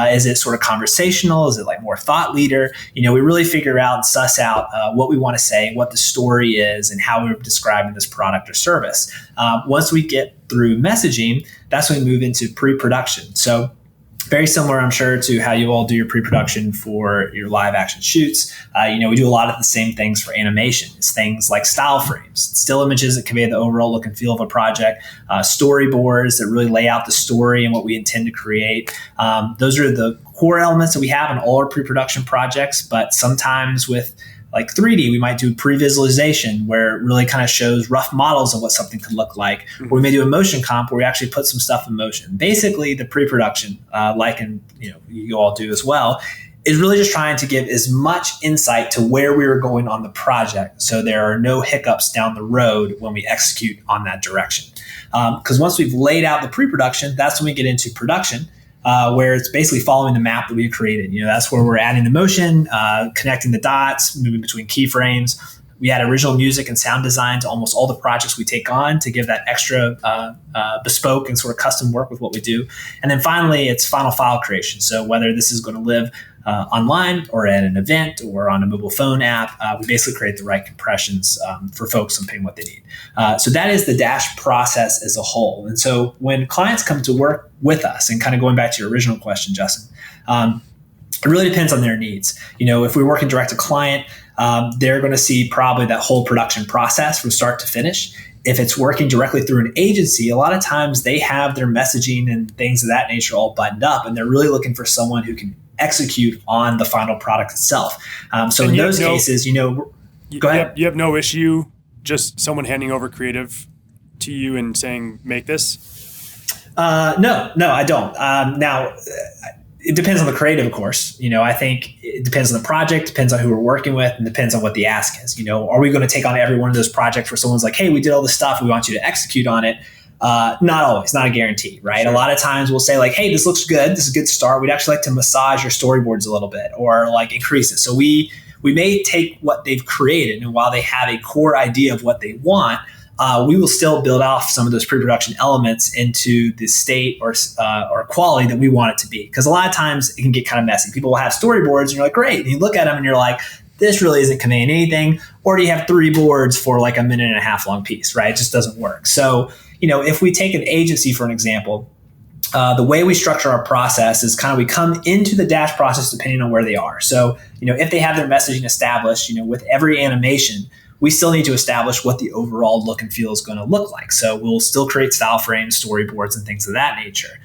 Speaker 3: Is it sort of conversational? Is it like more thought leader? We really figure out and suss out what we want to say, what the story is, and how we're describing this product or service. Once we get through messaging, that's when we move into pre-production. So very similar, I'm sure, to how you all do your pre-production for your live action shoots. We do a lot of the same things for animation. It's things like style frames, still images that convey the overall look and feel of a project, storyboards that really lay out the story and what we intend to create. Those are the core elements that we have in all our pre-production projects, but sometimes with like 3D, we might do pre-visualization where it really kind of shows rough models of what something could look like. Or we may do a motion comp where we actually put some stuff in motion. Basically, the pre-production, you all do as well, is really just trying to give as much insight to where we are going on the project, so there are no hiccups down the road when we execute on that direction. Because once we've laid out the pre-production, that's when we get into production. Where it's basically following the map that we've created. That's where we're adding the motion, connecting the dots, moving between keyframes. We add original music and sound design to almost all the projects we take on to give that extra bespoke and sort of custom work with what we do. And then finally, it's final file creation. So whether this is going to live online or at an event or on a mobile phone app, we basically create the right compressions for folks and paying what they need. So that is the Dash process as a whole. And so when clients come to work with us, and kind of going back to your original question, Justin, it really depends on their needs. If we're working direct to client, they're going to see probably that whole production process from start to finish. If it's working directly through an agency, a lot of times they have their messaging and things of that nature all buttoned up, and they're really looking for someone who can execute on the final product itself. So in those cases, go ahead.
Speaker 1: You have no issue just someone handing over creative to you and saying, make this?
Speaker 3: No, I don't. Now, it depends on the creative, of course. I think it depends on the project, depends on who we're working with, and depends on what the ask is. Are we going to take on every one of those projects where someone's like, hey, we did all this stuff, we want you to execute on it? Not always, not a guarantee, right? Sure. A lot of times we'll say like, hey, this looks good. This is a good start. We'd actually like to massage your storyboards a little bit or like increase it. So we may take what they've created, and while they have a core idea of what they want, we will still build off some of those pre-production elements into the state or quality that we want it to be. Because a lot of times it can get kind of messy. People will have storyboards and you're like, great. And you look at them and you're like, this really isn't conveying anything. Or do you have 3 boards for like a 1.5 minute long piece, right? It just doesn't work. So, if we take an agency, for an example, the way we structure our process is kind of we come into the dash process depending on where they are. So, if they have their messaging established, with every animation, we still need to establish what the overall look and feel is going to look like. So we'll still create style frames, storyboards, and things of that nature.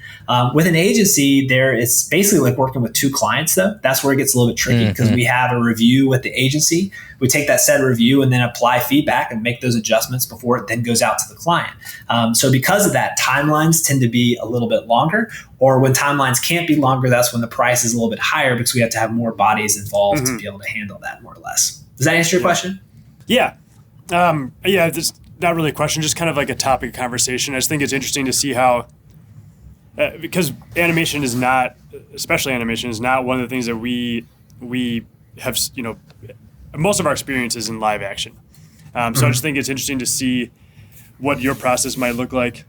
Speaker 3: With an agency, it's basically like working with 2 clients, though. That's where it gets a little bit tricky because we have a review with the agency. We take that said review and then apply feedback and make those adjustments before it then goes out to the client. So because of that, timelines tend to be a little bit longer. Or when timelines can't be longer, that's when the price is a little bit higher because we have to have more bodies involved to be able to handle that more or less. Does that answer your question?
Speaker 1: Yeah. It's not really a question, just kind of like a topic of conversation. I just think it's interesting to see how, because animation is not, especially animation, is not one of the things that we have, most of our experience is in live action. So I just think it's interesting to see what your process might look like.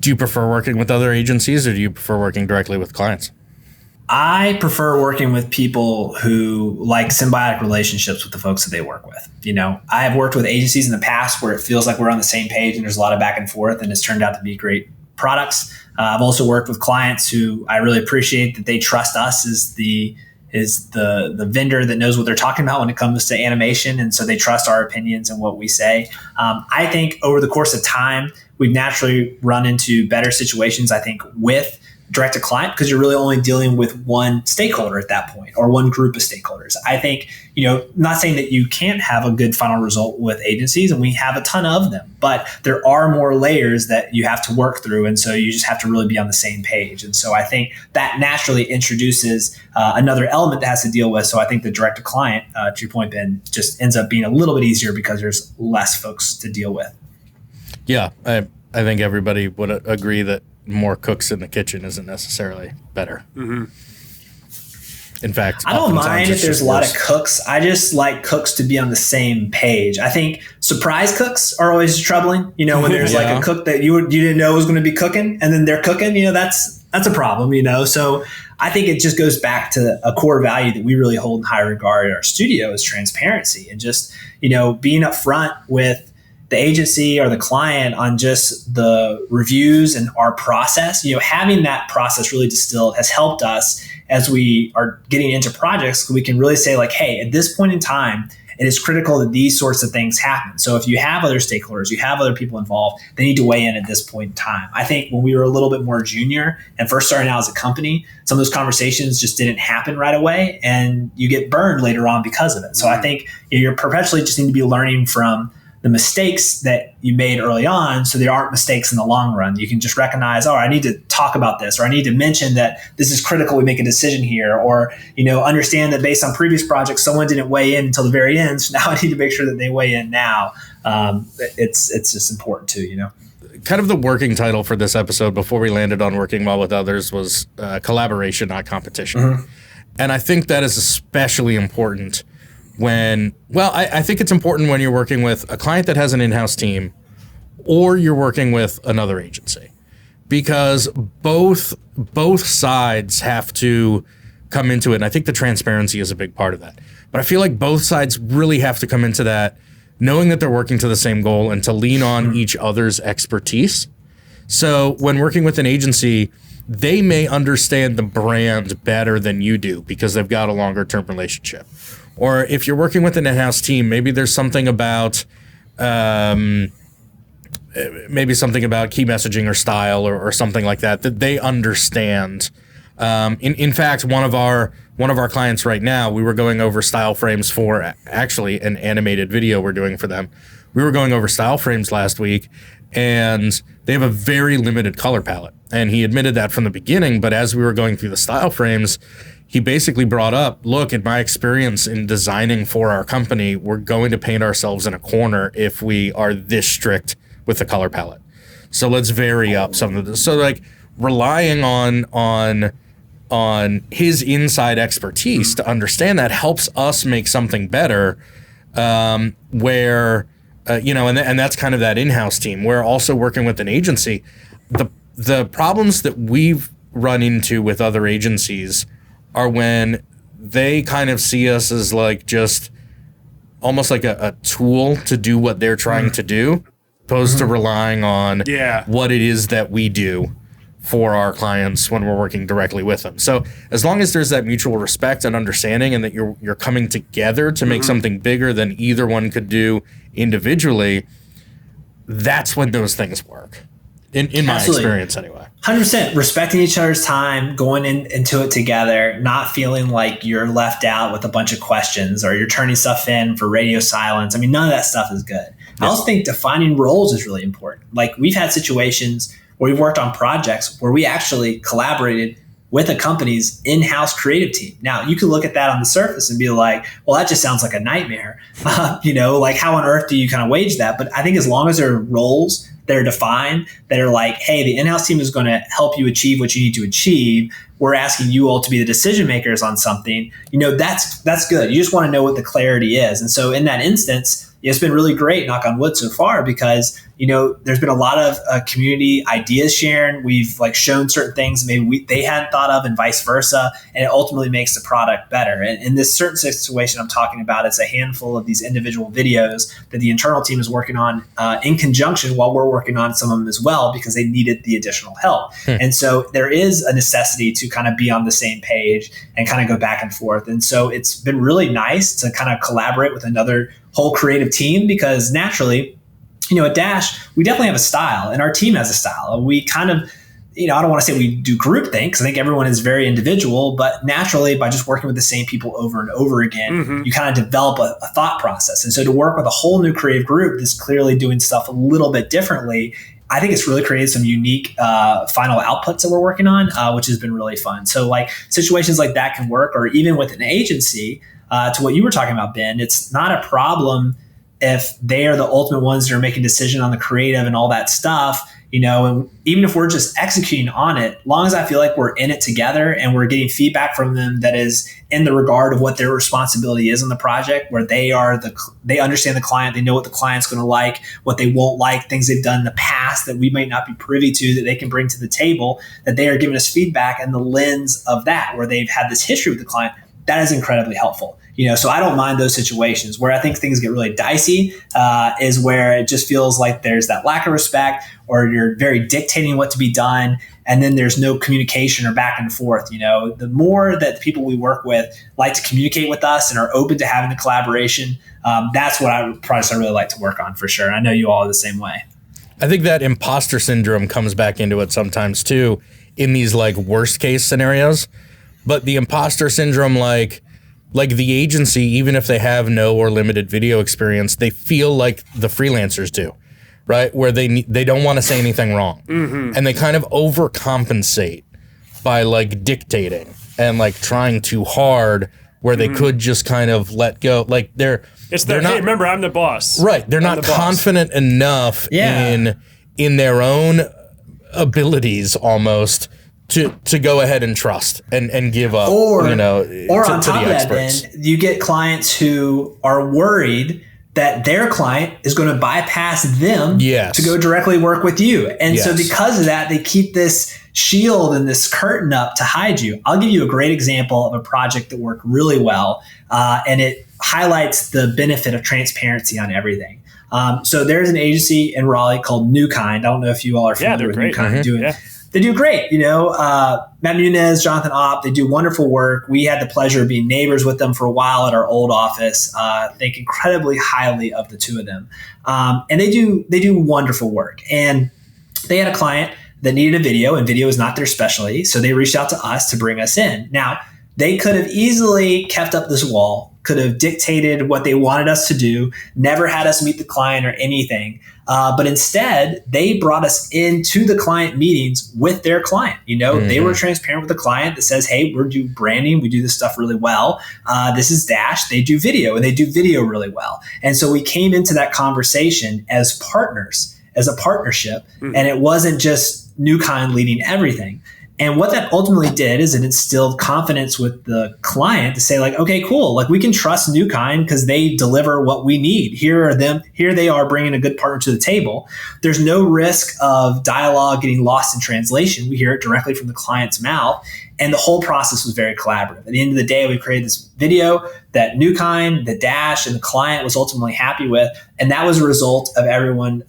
Speaker 2: Do you prefer working with other agencies or do you prefer working directly with clients?
Speaker 3: I prefer working with people who like symbiotic relationships with the folks that they work with. I have worked with agencies in the past where it feels like we're on the same page and there's a lot of back and forth and it's turned out to be great products. I've also worked with clients who I really appreciate that they trust us as the vendor that knows what they're talking about when it comes to animation. And so they trust our opinions and what we say. I think over the course of time, we've naturally run into better situations, I think, with direct to client because you're really only dealing with one stakeholder at that point or one group of stakeholders. I think, not saying that you can't have a good final result with agencies, and we have a ton of them, but there are more layers that you have to work through. And so you just have to really be on the same page. And so I think that naturally introduces another element that has to deal with. So I think the direct to client, to your point, Ben, just ends up being a little bit easier because there's less folks to deal with.
Speaker 2: Yeah, I think everybody would agree that more cooks in the kitchen isn't necessarily better. Mm-hmm. In fact,
Speaker 3: I don't mind if there's a lot of cooks. I just like cooks to be on the same page. I think surprise cooks are always troubling. When there's like a cook that you didn't know was going to be cooking and then they're cooking, that's a problem, So I think it just goes back to a core value that we really hold in high regard at our studio is transparency and just, being upfront with the agency or the client on just the reviews and our process. Having that process really distilled has helped us as we are getting into projects. We can really say like, hey, at this point in time, it is critical that these sorts of things happen. So if you have other stakeholders, you have other people involved, they need to weigh in at this point in time. I think when we were a little bit more junior and first starting out as a company, some of those conversations just didn't happen right away and you get burned later on because of it. So I think you're perpetually just need to be learning from the mistakes that you made early on so there aren't mistakes in the long run. You can just recognize, I need to talk about this, or I need to mention that this is critical we make a decision here, or, understand that based on previous projects, someone didn't weigh in until the very end. So now I need to make sure that they weigh in now. It's just important too,
Speaker 2: Kind of the working title for this episode before we landed on working well with others was collaboration, not competition. Mm-hmm. And I think that is especially important I think it's important when you're working with a client that has an in-house team or you're working with another agency because both sides have to come into it. And I think the transparency is a big part of that. But I feel like both sides really have to come into that knowing that they're working to the same goal and to lean on each other's expertise. So when working with an agency, they may understand the brand better than you do because they've got a longer term relationship. Or if you're working with an in-house team, maybe there's something about key messaging or style or something like that they understand. In fact, one of our clients right now, we were going over style frames for actually an animated video we're doing for them. We were going over style frames last week, and they have a very limited color palette. And he admitted that from the beginning. But as we were going through the style frames, he basically brought up, look, in my experience in designing for our company, we're going to paint ourselves in a corner if we are this strict with the color palette. So let's vary up some of this. So like relying on his inside expertise to understand that helps us make something better, where, and that's kind of that in-house team. We're also working with an agency. The problems that we've run into with other agencies are when they kind of see us as like just almost like a tool to do what they're trying to do, opposed to relying on what it is that we do for our clients when we're working directly with them. So as long as there's that mutual respect and understanding, and that you're coming together to make something bigger than either one could do individually, that's when those things work. In my experience anyway.
Speaker 3: 100% respecting each other's time, going into it together, not feeling like you're left out with a bunch of questions or you're turning stuff in for radio silence. I mean, none of that stuff is good. I also think defining roles is really important. Like we've had situations where we've worked on projects where we actually collaborated with a company's in-house creative team. Now, you can look at that on the surface and be like, well, that just sounds like a nightmare. Like how on earth do you kind of wage that? But I think as long as there are roles that are defined, that are like, hey, the in-house team is going to help you achieve what you need to achieve. We're asking you all to be the decision makers on something. That's good. You just want to know what the clarity is. And so in that instance, it's been really great, knock on wood so far, because, there's been a lot of community ideas sharing. We've like shown certain things maybe they hadn't thought of and vice versa. And it ultimately makes the product better. And in this certain situation I'm talking about, it's a handful of these individual videos that the internal team is working on in conjunction while we're working on some of them as well, because they needed the additional help. And so there is a necessity to kind of be on the same page and kind of go back and forth. And so it's been really nice to kind of collaborate with another whole creative team, because naturally, at Dash, we definitely have a style and our team has a style. We kind of, I don't want to say we do groupthink, because I think everyone is very individual, but naturally by just working with the same people over and over again, you kind of develop a thought process. And so to work with a whole new creative group that's clearly doing stuff a little bit differently, I think it's really created some unique final outputs that we're working on, which has been really fun. So like situations like that can work, or even with an agency, to what you were talking about, Ben, it's not a problem if they are the ultimate ones that are making decision on the creative and all that stuff, and even if we're just executing on it, long as I feel like we're in it together and we're getting feedback from them that is in the regard of what their responsibility is on the project, where they understand the client, they know what the client's going to like, what they won't like, things they've done in the past that we might not be privy to that they can bring to the table, that they are giving us feedback in the lens of that, where they've had this history with the client. That is incredibly helpful. So I don't mind those situations. Where I think things get really dicey is where it just feels like there's that lack of respect, or you're very dictating what to be done, and then there's no communication or back and forth. The more that the people we work with like to communicate with us and are open to having the collaboration, that's what I really like to work on for sure. And I know you all are the same way.
Speaker 2: I think that imposter syndrome comes back into it sometimes too, in these like worst case scenarios. But the imposter syndrome, like the agency, even if they have no or limited video experience, they feel like the freelancers do, right? Where they don't want to say anything wrong. And they kind of overcompensate by like dictating and like trying too hard, where they could just kind of let go. Like they're not,
Speaker 1: hey, remember, I'm the boss.
Speaker 2: Right. They're not confident enough in their own abilities almost to go ahead and trust and give up,
Speaker 3: or
Speaker 2: on
Speaker 3: top of that, Ben, you get clients who are worried that their client is going to bypass them to go directly work with you. And so because of that, they keep this shield and this curtain up to hide you. I'll give you a great example of a project that worked really well, and it highlights the benefit of transparency on everything. So there's an agency in Raleigh called New Kind. I don't know if you all are familiar with New Kind. They do great. Matt Munez, Jonathan Opp, they do wonderful work. We had the pleasure of being neighbors with them for a while at our old office. Think incredibly highly of the two of them. And they do wonderful work. And they had a client that needed a video, and video is not their specialty. So they reached out to us to bring us in. Now, they could have easily kept up this wall could have dictated what they wanted us to do, never had us meet the client or anything. But instead, they brought us into the client meetings with their client. They were transparent with the client that says, hey, we're doing branding. We do this stuff really well. This is Dash. They do video, and they do video really well. And so we came into that conversation as partners, as a partnership. And it wasn't just Newkind leading everything. And what that ultimately did is it instilled confidence with the client to say, like, okay, cool. Like, we can trust Newkind because they deliver what we need. Here they are bringing a good partner to the table. There's no risk of dialogue getting lost in translation. We hear it directly from the client's mouth. And the whole process was very collaborative. At the end of the day, we created this video that Newkind, the Dash, and the client was ultimately happy with. And that was a result of everyone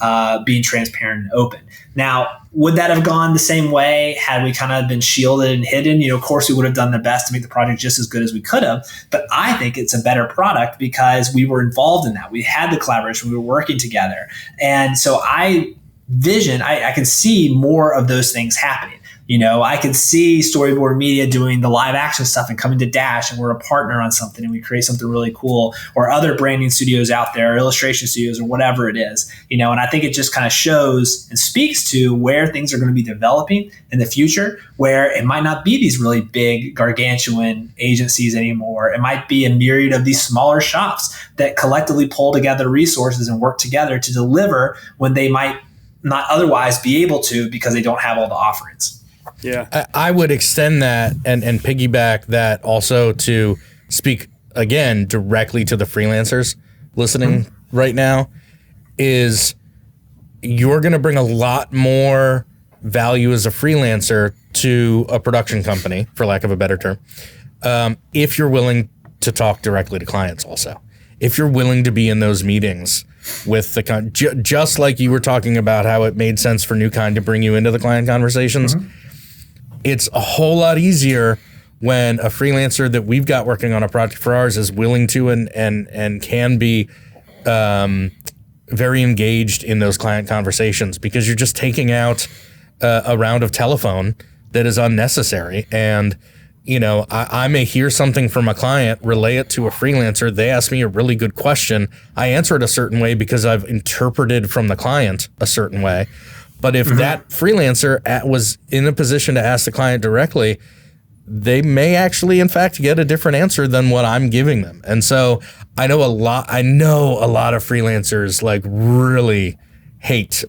Speaker 3: being transparent and open. Now, would that have gone the same way had we kind of been shielded and hidden? Of course, we would have done the best to make the project just as good as we could have. But I think it's a better product because we were involved in that. We had the collaboration. We were working together. And so I can see more of those things happening. I can see Storyboard Media doing the live action stuff and coming to Dash, and we're a partner on something and we create something really cool, or other branding studios out there, illustration studios, or whatever it is, and I think it just kind of shows and speaks to where things are going to be developing in the future, where it might not be these really big gargantuan agencies anymore. It might be a myriad of these smaller shops that collectively pull together resources and work together to deliver when they might not otherwise be able to because they don't have all the offerings.
Speaker 1: Yeah,
Speaker 2: I would extend that and piggyback that also to speak again directly to the freelancers listening right now. Is you're going to bring a lot more value as a freelancer to a production company, for lack of a better term, if you're willing to talk directly to clients. Also, if you're willing to be in those meetings with the just like you were talking about how it made sense for Newkind to bring you into the client conversations. It's a whole lot easier when a freelancer that we've got working on a project for ours is willing to and can be very engaged in those client conversations, because you're just taking out a round of telephone that is unnecessary. And, I may hear something from a client, relay it to a freelancer. They ask me a really good question. I answer it a certain way because I've interpreted from the client a certain way. But if that freelancer was in a position to ask the client directly, they may actually, in fact, get a different answer than what I'm giving them. And so I know a lot of freelancers like really hate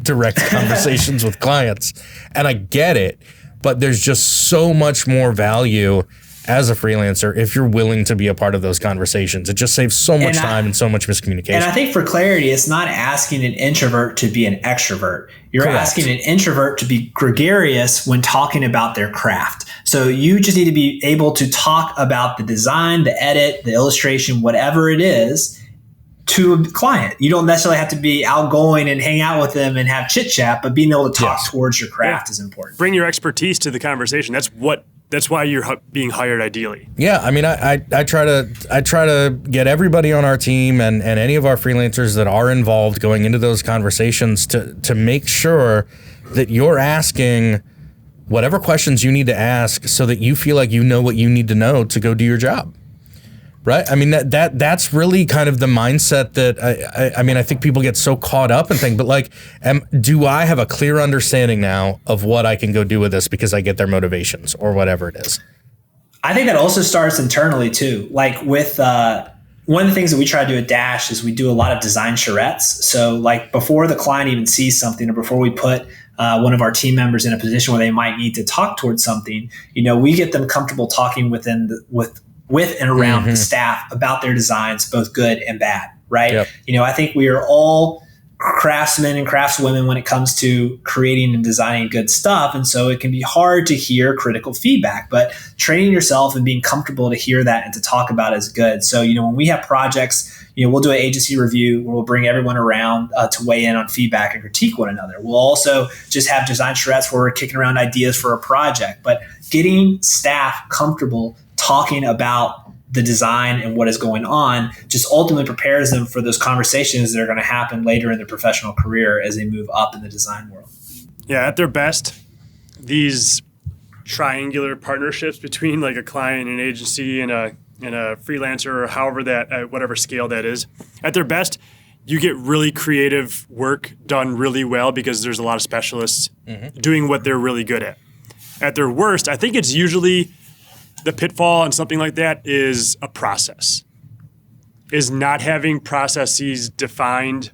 Speaker 2: direct conversations with clients. And I get it, but there's just so much more value as a freelancer if you're willing to be a part of those conversations. It just saves so much time and so much miscommunication.
Speaker 3: And I think for clarity, it's not asking an introvert to be an extrovert. You're
Speaker 2: Correct.
Speaker 3: asking an introvert to be gregarious when talking about their craft. So you just need to be able to talk about the design, the edit, the illustration, whatever it is, to a client. You don't necessarily have to be outgoing and hang out with them and have chit chat, but being able to talk towards your craft is important.
Speaker 1: Bring your expertise to the conversation. That's why you're being hired ideally.
Speaker 2: Yeah, I mean, I try to get everybody on our team and any of our freelancers that are involved going into those conversations to make sure that you're asking whatever questions you need to ask so that you feel like you know what you need to know to go do your job. Right? I mean, that's really kind of the mindset that I think people get so caught up and think, but like, do I have a clear understanding now of what I can go do with this because I get their motivations or whatever it is?
Speaker 3: I think that also starts internally too. Like with one of the things that we try to do at Dash is we do a lot of design charrettes. So like before the client even sees something, or before we put one of our team members in a position where they might need to talk towards something, we get them comfortable talking with and around the staff about their designs, both good and bad, right?
Speaker 2: Yep.
Speaker 3: I think we are all craftsmen and craftswomen when it comes to creating and designing good stuff. And so it can be hard to hear critical feedback, but training yourself and being comfortable to hear that and to talk about it is good. So, when we have projects, we'll do an agency review where we'll bring everyone around to weigh in on feedback and critique one another. We'll also just have design charrettes where we're kicking around ideas for a project, but getting staff comfortable talking about the design and what is going on just ultimately prepares them for those conversations that are going to happen later in their professional career as they move up in the design world.
Speaker 1: Yeah, at their best, these triangular partnerships between like a client, an agency, and a a freelancer or however that, whatever scale that is, at their best, you get really creative work done really well because there's a lot of specialists doing what they're really good at. At their worst, I think it's usually the pitfall on something like that is a process, is not having processes defined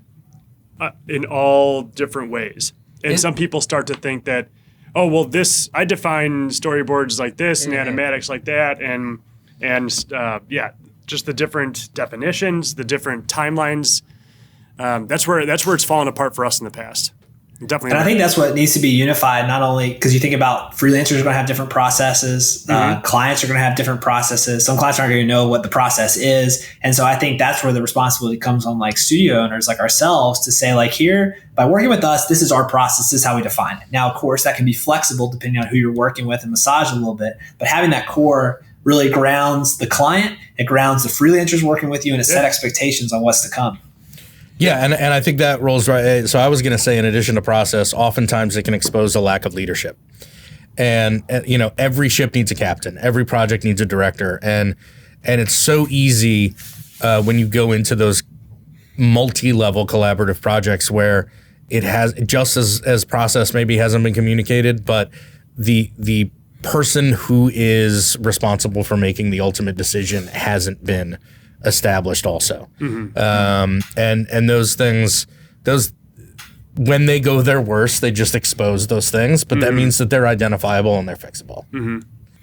Speaker 1: in all different ways. And some people start to think that, oh, well, I define storyboards like this and animatics like that, and just the different definitions, the different timelines. That's where it's fallen apart for us in the past. Definitely.
Speaker 3: And I think that's what needs to be unified, not only because you think about freelancers are going to have different processes, clients are going to have different processes. Some clients aren't going to know what the process is. And so I think that's where the responsibility comes on like studio owners like ourselves to say like, here, by working with us, this is our process, this is how we define it. Now, of course, that can be flexible depending on who you're working with and massage a little bit, but having that core really grounds the client, it grounds the freelancers working with you, and it set expectations on what's to come.
Speaker 2: Yeah, and I think that rolls right. So I was going to say, in addition to process, oftentimes it can expose a lack of leadership. And every ship needs a captain. Every project needs a director. And it's so easy when you go into those multi-level collaborative projects where it has, just as process maybe hasn't been communicated, but the person who is responsible for making the ultimate decision hasn't been established also. And those things, when they go their worst, they just expose those things, but that means that they're identifiable and they're fixable.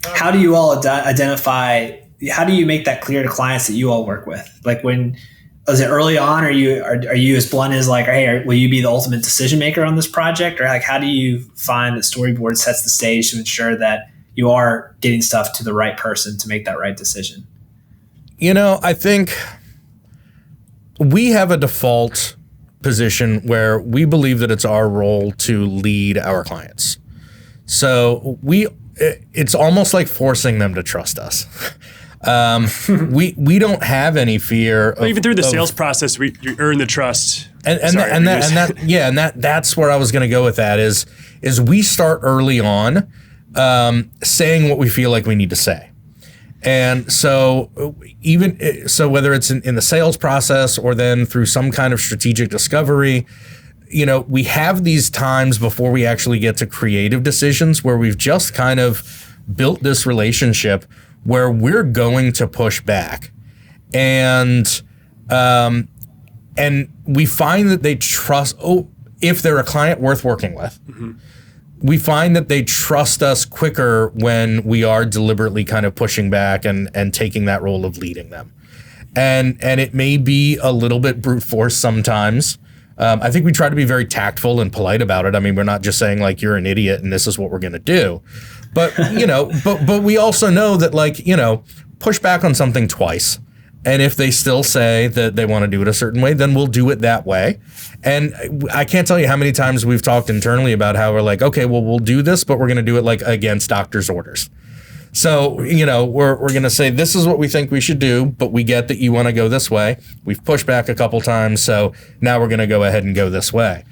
Speaker 3: How do you all identify, how do you make that clear to clients that you all work with? Like is it early on? Are you as blunt as like, hey, will you be the ultimate decision maker on this project? Or like, how do you find that Storyboard sets the stage to ensure that you are getting stuff to the right person to make that right decision?
Speaker 2: I think we have a default position where we believe that it's our role to lead our clients. So it's almost like forcing them to trust us. We don't have any fear.
Speaker 1: Even through the sales process, you earn the trust.
Speaker 2: That's where I was going to go with that is we start early on saying what we feel like we need to say. And so whether it's in the sales process or then through some kind of strategic discovery, we have these times before we actually get to creative decisions where we've just kind of built this relationship where we're going to push back. And we find that they trust, if they're a client worth working with, we find that they trust us quicker when we are deliberately kind of pushing back and taking that role of leading them. And it may be a little bit brute force sometimes. I think we try to be very tactful and polite about it. I mean, we're not just saying like, you're an idiot and this is what we're going to do. But, but we also know that push back on something twice. And if they still say that they want to do it a certain way, then we'll do it that way. And I can't tell you how many times we've talked internally about how we're like, okay, well, we'll do this, but we're going to do it like against doctor's orders. So, we're going to say, this is what we think we should do, but we get that you want to go this way. We've pushed back a couple times, so now we're going to go ahead and go this way.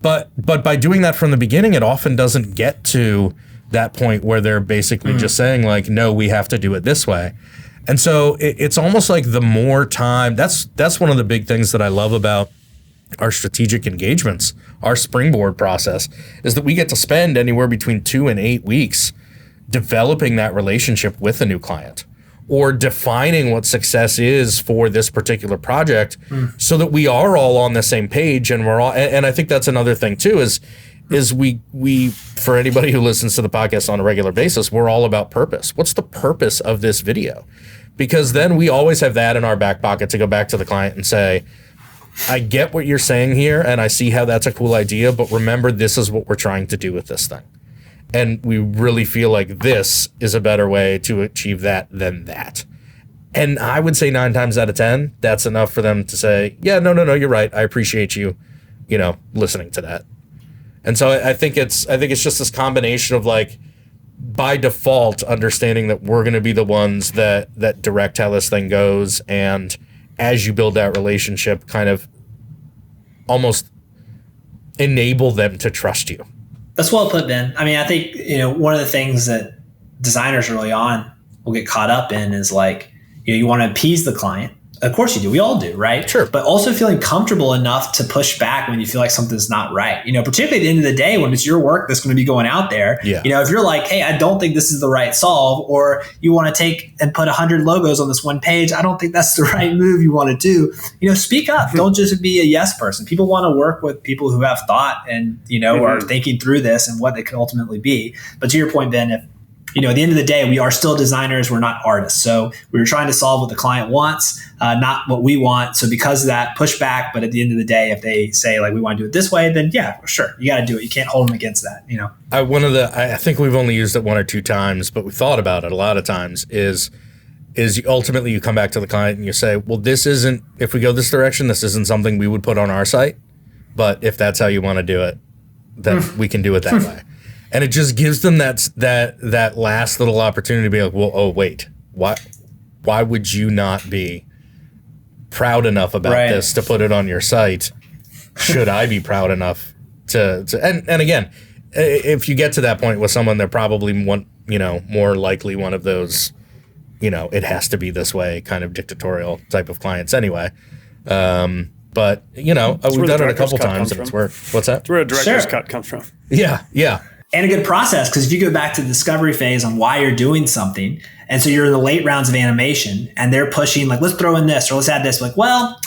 Speaker 2: But by doing that from the beginning, it often doesn't get to that point where they're basically just saying like, no, we have to do it this way. And so it's almost like the more time, that's one of the big things that I love about our strategic engagements, our springboard process, is that we get to spend anywhere between 2 and 8 weeks developing that relationship with a new client or defining what success is for this particular project so that we are all on the same page. And and I think that's another thing too, is we for anybody who listens to the podcast on a regular basis, we're all about purpose. What's the purpose of this video? Because then we always have that in our back pocket to go back to the client and say, I get what you're saying here and I see how that's a cool idea, but remember, this is what we're trying to do with this thing. And we really feel like this is a better way to achieve that than that. And I would say 9 times out of 10, that's enough for them to say, yeah, no, you're right. I appreciate you, listening to that. And so I think it's just this combination of like, by default, understanding that we're going to be the ones that direct how this thing goes. And as you build that relationship, kind of almost enable them to trust you.
Speaker 3: That's well put, Ben. I mean, I think, one of the things that designers early on will get caught up in is like, you want to appease the client. Of course you do. We all do, right?
Speaker 2: Sure.
Speaker 3: But also feeling comfortable enough to push back when you feel like something's not right. Particularly at the end of the day, when it's your work that's going to be going out there.
Speaker 2: Yeah.
Speaker 3: If you're like, hey, I don't think this is the right solve, or you want to take and put 100 logos on this one page, I don't think that's the right move you want to do. Speak up. Don't just be a yes person. People want to work with people who have thought and, are thinking through this and what it could ultimately be. But to your point, Ben, if at the end of the day, we are still designers. We're not artists. So we were trying to solve what the client wants, not what we want. So because of that, push back. But at the end of the day, if they say like, we want to do it this way, then yeah, sure. You got to do it. You can't hold them against that,
Speaker 2: I think we've only used it one or two times, but we thought about it a lot of times is ultimately you come back to the client and you say, well, if we go this direction, this isn't something we would put on our site. But if that's how you want to do it, then we can do it that way. And it just gives them that last little opportunity to be like, well, oh, wait, why would you not be proud enough about this to put it on your site? Should I be proud enough to and again, if you get to that point with someone, they're probably more likely one of those, it has to be this way kind of dictatorial type of clients anyway. But we've done it a couple times and it's worked. What's that?
Speaker 1: That's where a director's cut comes from.
Speaker 2: Yeah.
Speaker 3: And a good process, because if you go back to the discovery phase on why you're doing something, and so you're in the late rounds of animation and they're pushing like, let's throw in this or let's add this, like, well,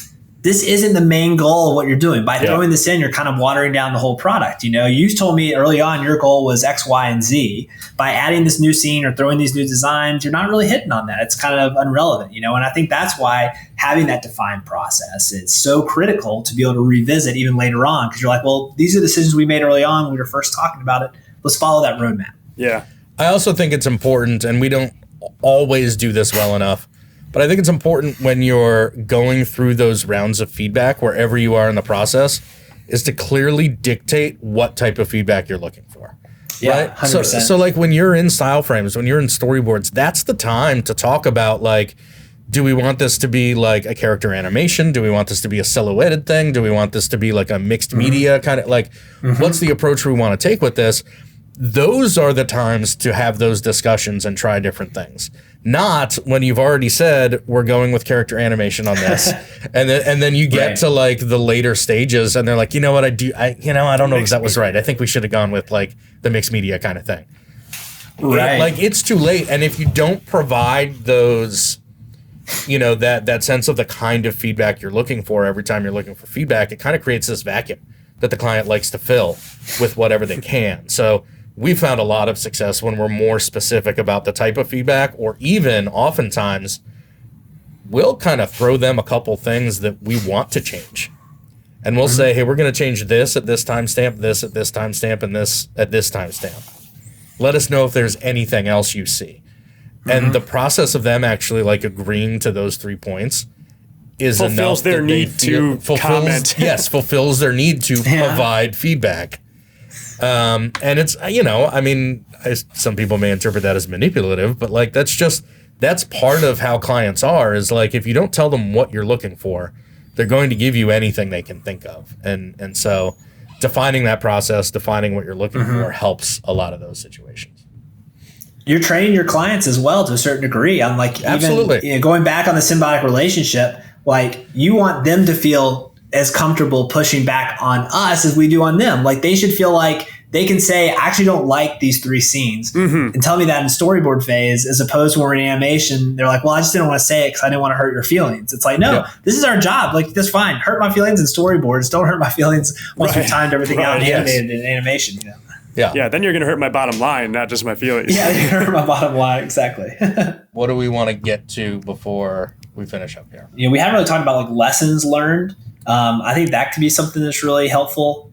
Speaker 3: this isn't the main goal of what you're doing. By throwing this in, you're kind of watering down the whole product. You told me early on your goal was X, Y, and Z. By adding this new scene or throwing these new designs, you're not really hitting on that. It's kind of irrelevant, and I think that's why having that defined process is so critical to be able to revisit even later on, because you're like, well, these are decisions we made early on when we were first talking about it. Let's follow that roadmap.
Speaker 1: Yeah.
Speaker 2: I also think it's important, and we don't always do this well enough, but I think it's important when you're going through those rounds of feedback, wherever you are in the process, is to clearly dictate what type of feedback you're looking for.
Speaker 3: Yeah,
Speaker 2: right?
Speaker 3: 100%.
Speaker 2: So like when you're in style frames, when you're in storyboards, that's the time to talk about like, do we want this to be like a character animation? Do we want this to be a silhouetted thing? Do we want this to be like a mixed media kind of like, what's the approach we want to take with this? Those are the times to have those discussions and try different things. Not when you've already said we're going with character animation on this, and then you get to like the later stages, and they're like, you know what, I don't know if that was right. I think we should have gone with like the mixed media kind of thing.
Speaker 3: Right.
Speaker 2: Like it's too late, and if you don't provide those, that sense of the kind of feedback you're looking for every time you're looking for feedback, it kind of creates this vacuum that the client likes to fill with whatever they can. So we found a lot of success when we're more specific about the type of feedback, or even oftentimes we'll kind of throw them a couple things that we want to change. And we'll say, hey, we're going to change this at this timestamp, this at this timestamp, and this at this timestamp. Let us know if there's anything else you see. And the process of them actually like agreeing to those 3 points is
Speaker 1: fulfills
Speaker 2: enough
Speaker 1: their need to comment.
Speaker 2: Yes, fulfills their need to provide feedback. And it's, some people may interpret that as manipulative, but like that's part of how clients are, is like if you don't tell them what you're looking for, they're going to give you anything they can think of. And so defining that process, defining what you're looking for helps a lot of those situations.
Speaker 3: You're training your clients as well to a certain degree. I'm like, even going back on the symbiotic relationship, like you want them to feel as comfortable pushing back on us as we do on them. Like they should feel like they can say, I actually don't like these 3 scenes and tell me that in storyboard phase, as opposed to when we're in animation, they're like, well, I just didn't want to say it because I didn't want to hurt your feelings. It's like, no, this is our job. Like, that's fine. Hurt my feelings in storyboards. Don't hurt my feelings once we've timed everything out and animated in animation.
Speaker 1: Yeah, then you're going to hurt my bottom line, not just my feelings.
Speaker 3: Yeah, you're going to hurt my bottom line, exactly.
Speaker 2: What do we want to get to before we finish up here?
Speaker 3: We haven't really talked about like lessons learned. I think that could be something that's really helpful.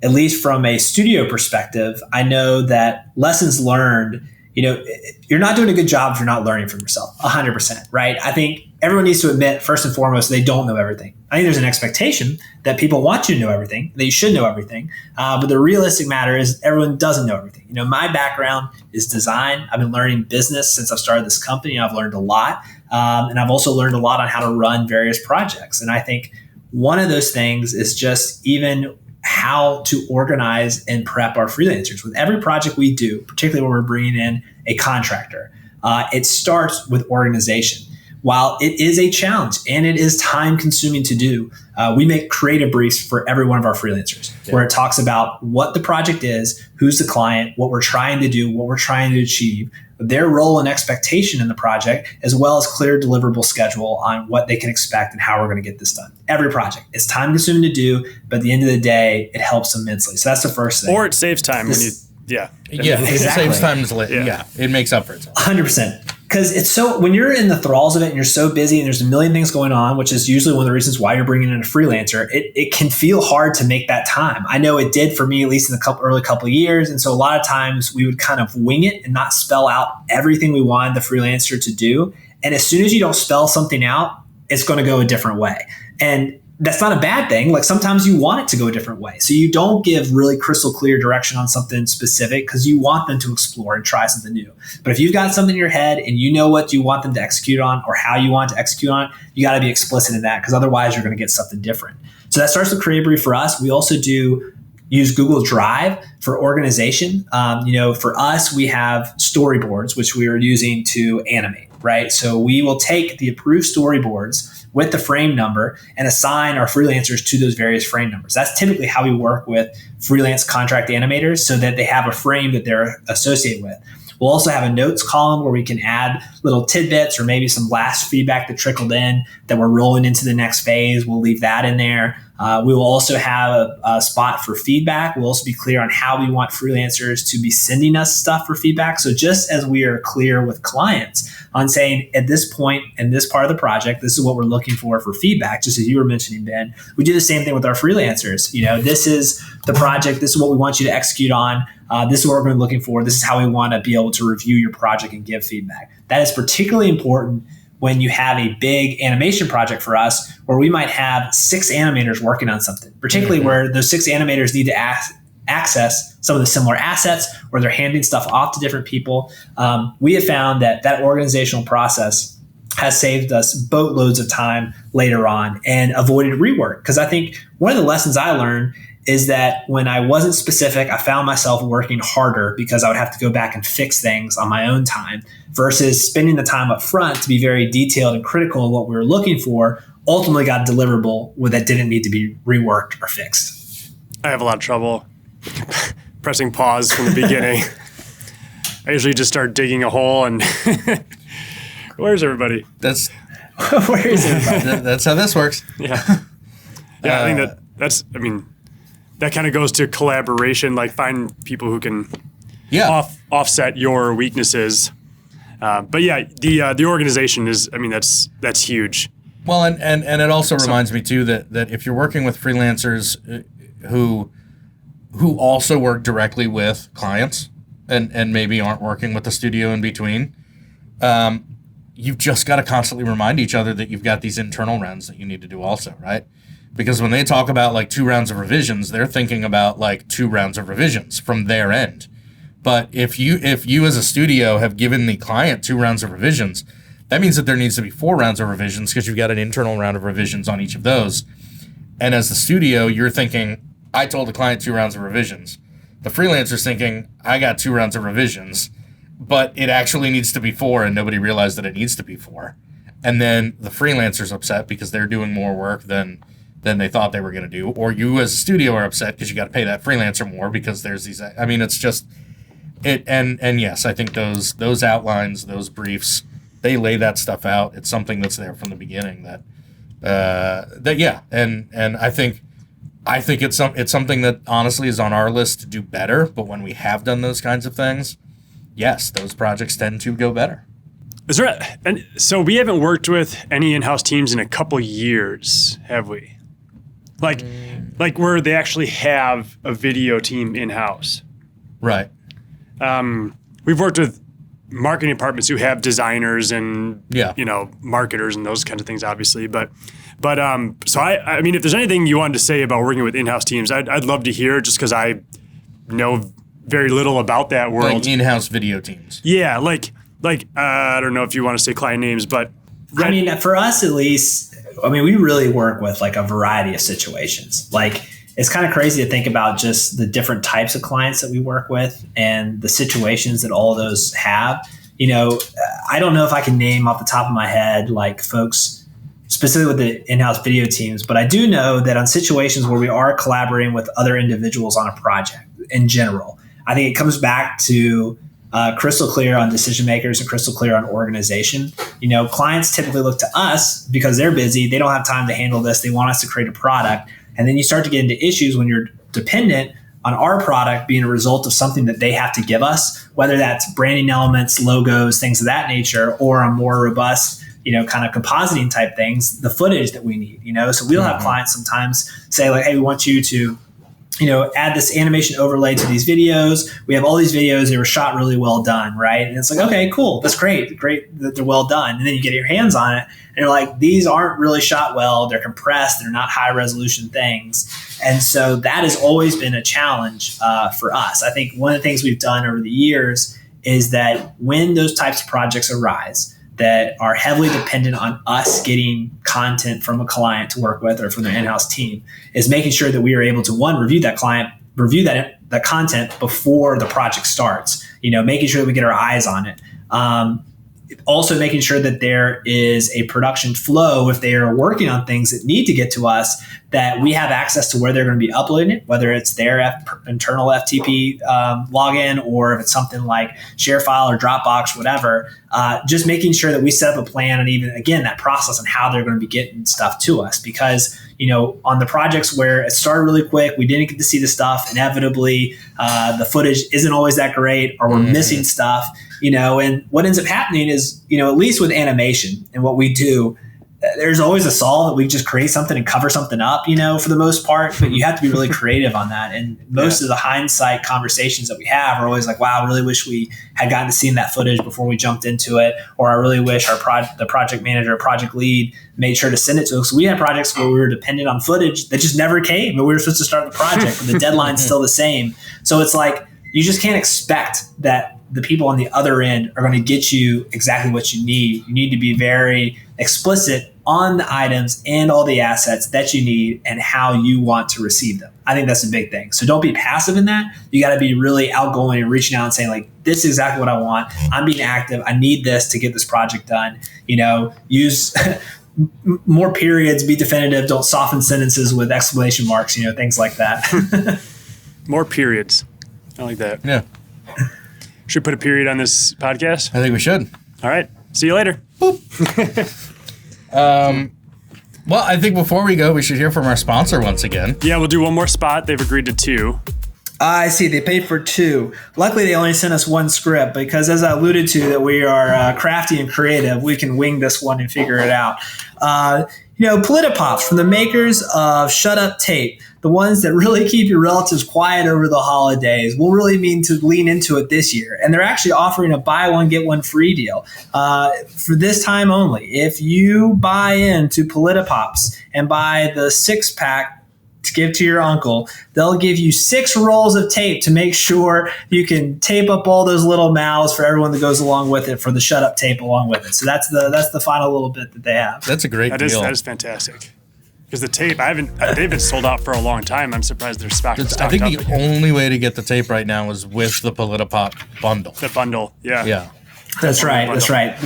Speaker 3: At least from a studio perspective, I know that lessons learned, you're not doing a good job if you're not learning from yourself 100%, right? I think everyone needs to admit, first and foremost, they don't know everything. I think there's an expectation that people want you to know everything, that you should know everything. But the realistic matter is everyone doesn't know everything. My background is design. I've been learning business since I've started this company. I've learned a lot. And I've also learned a lot on how to run various projects. And I think one of those things is just even how to organize and prep our freelancers. With every project we do, particularly when we're bringing in a contractor, it starts with organization. while it is a challenge and it is time consuming to do, we make creative briefs for every one of our freelancers where it talks about what the project is, who's the client, what we're trying to do, what we're trying to achieve, their role and expectation in the project, as well as clear deliverable schedule on what they can expect and how we're going to get this done. Every project. It's time consuming to do, but at the end of the day, it helps immensely. So that's the first thing.
Speaker 1: Or it saves time when you,
Speaker 3: exactly.
Speaker 2: It saves time. It makes up for itself.
Speaker 3: 100%. Because it's so, when you're in the thralls of it and you're so busy and there's a million things going on, which is usually one of the reasons why you're bringing in a freelancer, it can feel hard to make that time. I know it did for me, at least in the early couple of years. And so a lot of times we would kind of wing it and not spell out everything we wanted the freelancer to do. And as soon as you don't spell something out, it's going to go a different way. And that's not a bad thing. Like sometimes you want it to go a different way. So you don't give really crystal clear direction on something specific because you want them to explore and try something new. But if you've got something in your head and you know what you want them to execute on or how you want to execute on it, you got to be explicit in that because otherwise you're going to get something different. So that starts with creative brief for us. We also do use Google Drive for organization. For us, we have storyboards, which we are using to animate, right? So we will take the approved storyboards with the frame number and assign our freelancers to those various frame numbers. That's typically how we work with freelance contract animators so that they have a frame that they're associated with. We'll also have a notes column where we can add little tidbits or maybe some last feedback that trickled in that we're rolling into the next phase. We'll leave that in there. We will also have a spot for feedback. We'll also be clear on how we want freelancers to be sending us stuff for feedback. So just as we are clear with clients on saying at this point in this part of the project, this is what we're looking for feedback, just as you were mentioning, Ben, we do the same thing with our freelancers. This is the project. This is what we want you to execute on. This is what we're going to be looking for. This is how we want to be able to review your project and give feedback. That is particularly important when you have a big animation project for us where we might have 6 animators working on something, particularly where those 6 animators need to access some of the similar assets or they're handing stuff off to different people. We have found that organizational process has saved us boatloads of time later on and avoided rework. Because I think one of the lessons I learned is that when I wasn't specific, I found myself working harder because I would have to go back and fix things on my own time versus spending the time up front to be very detailed and critical of what we were looking for, ultimately got a deliverable that didn't need to be reworked or fixed.
Speaker 1: I have a lot of trouble pressing pause from the beginning. I usually just start digging a hole and where's everybody?
Speaker 3: Where is everybody?
Speaker 2: That's how this works.
Speaker 1: Yeah. I think that kind of goes to collaboration, like find people who can offset your weaknesses. But yeah, the organization is, that's huge.
Speaker 2: Well, and it also reminds me too that if you're working with freelancers who also work directly with clients and maybe aren't working with the studio in between, you've just got to constantly remind each other that you've got these internal rounds that you need to do also, right? Because when they talk about like 2 rounds of revisions, they're thinking about like 2 rounds of revisions from their end. But if you as a studio have given the client 2 rounds of revisions, that means that there needs to be 4 rounds of revisions because you've got an internal round of revisions on each of those. And as the studio, you're thinking, I told the client 2 rounds of revisions. The freelancer's thinking, I got 2 rounds of revisions, but it actually needs to be 4 and nobody realized that it needs to be 4. And then the freelancer's upset because they're doing more work than they thought they were going to do. Or you as a studio are upset because you got to pay that freelancer more because there's these, it's just, and yes, I think those outlines, those briefs, they lay that stuff out. It's something that's there from the beginning and I think it's something that honestly is on our list to do better. But when we have done those kinds of things, yes, those projects tend to go better.
Speaker 1: And so we haven't worked with any in-house teams in a couple years, have we? Like where they actually have a video team in-house.
Speaker 2: Right.
Speaker 1: We've worked with marketing departments who have designers and marketers and those kinds of things, obviously. But so I mean, if there's anything you wanted to say about working with in-house teams, I'd love to hear, just because I know very little about that world.
Speaker 2: Like in-house video teams.
Speaker 1: Yeah, like I don't know if you want to say client names, but
Speaker 3: for us at least, we really work with like a variety of situations. Like it's kind of crazy to think about just the different types of clients that we work with and the situations that all of those have. I don't know if I can name off the top of my head like folks specifically with the in-house video teams, but I do know that on situations where we are collaborating with other individuals on a project in general, I think it comes back to crystal clear on decision makers and crystal clear on organization. Clients typically look to us because they're busy. They don't have time to handle this. They want us to create a product. And then you start to get into issues when you're dependent on our product being a result of something that they have to give us, whether that's branding elements, logos, things of that nature, or a more robust, kind of compositing type things, the footage that we need, So we'll have clients sometimes say like, hey, we want you to, add this animation overlay to these videos. We have all these videos. They were shot really well done, right? And it's like, okay, cool. That's great. Great that they're well done. And then you get your hands on it and you're like, these aren't really shot well. They're compressed. They're not high resolution things. And so that has always been a challenge for us. I think one of the things we've done over the years is that when those types of projects arise that are heavily dependent on us getting content from a client to work with or from their in-house team, is making sure that we are able to, one, review that content before the project starts, making sure that we get our eyes on it. Also making sure that there is a production flow if they are working on things that need to get to us, that we have access to where they're going to be uploading it, whether it's their internal FTP login or if it's something like ShareFile or Dropbox, whatever. Just making sure that we set up a plan and even, again, that process on how they're going to be getting stuff to us. Because, on the projects where it started really quick, we didn't get to see the stuff. Inevitably, the footage isn't always that great or we're missing stuff. And what ends up happening is, at least with animation and what we do, there's always a solve that we just create something and cover something up, for the most part, but you have to be really creative on that. And most of the hindsight conversations that we have are always like, wow, I really wish we had gotten to see that footage before we jumped into it. Or I really wish the project manager or project lead made sure to send it to us. So we had projects where we were dependent on footage that just never came, but we were supposed to start the project, but the deadline's still the same. So it's like, you just can't expect that the people on the other end are going to get you exactly what you need. You need to be very explicit on the items and all the assets that you need and how you want to receive them. I think that's a big thing. So don't be passive in that. You got to be really outgoing and reaching out and saying like, this is exactly what I want. I'm being active. I need this to get this project done. Use more periods, be definitive. Don't soften sentences with exclamation marks, things like that.
Speaker 1: More periods. I like that.
Speaker 2: Yeah.
Speaker 1: Should we put a period on this podcast?
Speaker 2: I think we should.
Speaker 1: All right. See you later.
Speaker 2: Boop. Well, I think before we go, we should hear from our sponsor once again.
Speaker 1: Yeah, we'll do one more spot. They've agreed to 2.
Speaker 3: I see. They paid for 2. Luckily, they only sent us 1 script because, as I alluded to, that we are crafty and creative. We can wing this one and figure it out. Politipops, from the makers of Shut Up Tape, the ones that really keep your relatives quiet over the holidays, will really mean to lean into it this year. And they're actually offering a buy one, get one free deal for this time only. If you buy into Politipops and buy the 6-pack to give to your uncle, they'll give you 6 rolls of tape to make sure you can tape up all those little mouths for everyone that goes along with it for the shut up tape along with it. So that's the final little bit that they have.
Speaker 2: That's a great deal.
Speaker 1: That is fantastic. Because the tape, they've been sold out for a long time. I'm surprised they're stocked up.
Speaker 2: I think the only way to get the tape right now is with the Politipop bundle.
Speaker 1: The bundle, yeah.
Speaker 2: Yeah.
Speaker 3: That's right. That's right.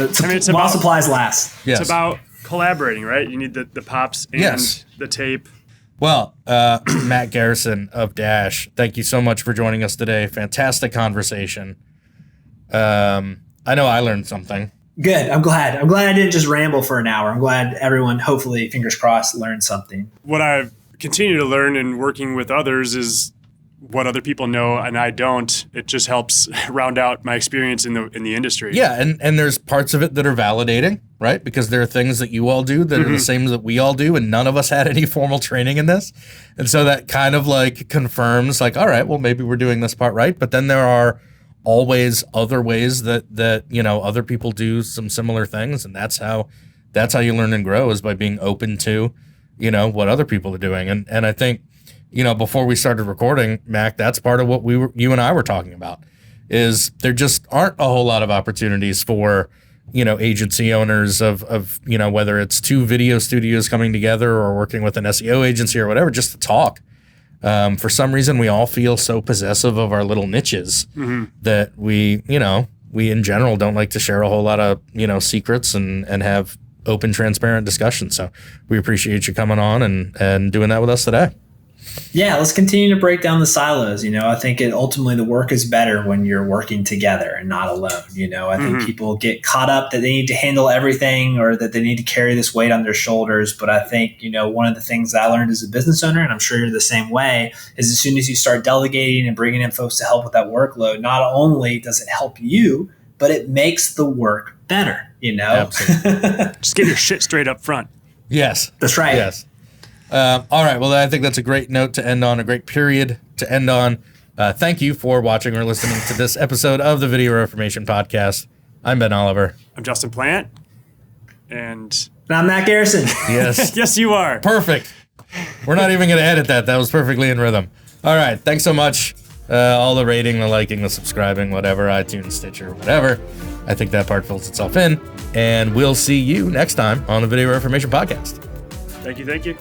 Speaker 3: While supplies last.
Speaker 2: Yes.
Speaker 1: It's about collaborating, right? You need the pops and the tape.
Speaker 2: Well, Mack Garrison of Dash, thank you so much for joining us today. Fantastic conversation. I know I learned something.
Speaker 3: Good. I'm glad I didn't just ramble for an hour. I'm glad everyone, hopefully, fingers crossed, learned something.
Speaker 1: What I've continued to learn in working with others is what other people know and I don't. It just helps round out my experience in the industry.
Speaker 2: Yeah, and there's parts of it that are validating, right? Because there are things that you all do that are the same that we all do, and none of us had any formal training in this. And so that kind of like confirms like, all right, well, maybe we're doing this part right. But then there are always other ways that other people do some similar things, and that's how you learn and grow, is by being open to what other people are doing. And I think before we started recording, Mac, that's part of what you and I were talking about, is there just aren't a whole lot of opportunities for agency owners of whether it's 2 video studios coming together or working with an SEO agency or whatever, just to talk. For some reason, we all feel so possessive of our little niches that we we in general don't like to share a whole lot of, secrets and have open, transparent discussions. So we appreciate you coming on and doing that with us today.
Speaker 3: Yeah, let's continue to break down the silos. I think ultimately the work is better when you're working together and not alone. I think people get caught up that they need to handle everything or that they need to carry this weight on their shoulders. But I think, one of the things that I learned as a business owner, and I'm sure you're the same way, is as soon as you start delegating and bringing in folks to help with that workload, not only does it help you, but it makes the work better,
Speaker 2: Absolutely.
Speaker 1: Just get your shit straight up front.
Speaker 2: Yes.
Speaker 3: That's right.
Speaker 2: Yes. All right. Well, I think that's a great note to end on, a great period to end on. Thank you for watching or listening to this episode of the Video Reformation Podcast. I'm Ben Oliver.
Speaker 1: I'm Justin Plant. And
Speaker 3: I'm Mack Garrison.
Speaker 2: Yes.
Speaker 1: Yes, you are.
Speaker 2: Perfect. We're not even going to edit that. That was perfectly in rhythm. All right. Thanks so much. All the rating, the liking, the subscribing, whatever, iTunes, Stitcher, whatever. I think that part fills itself in. And we'll see you next time on the Video Reformation Podcast.
Speaker 1: Thank you.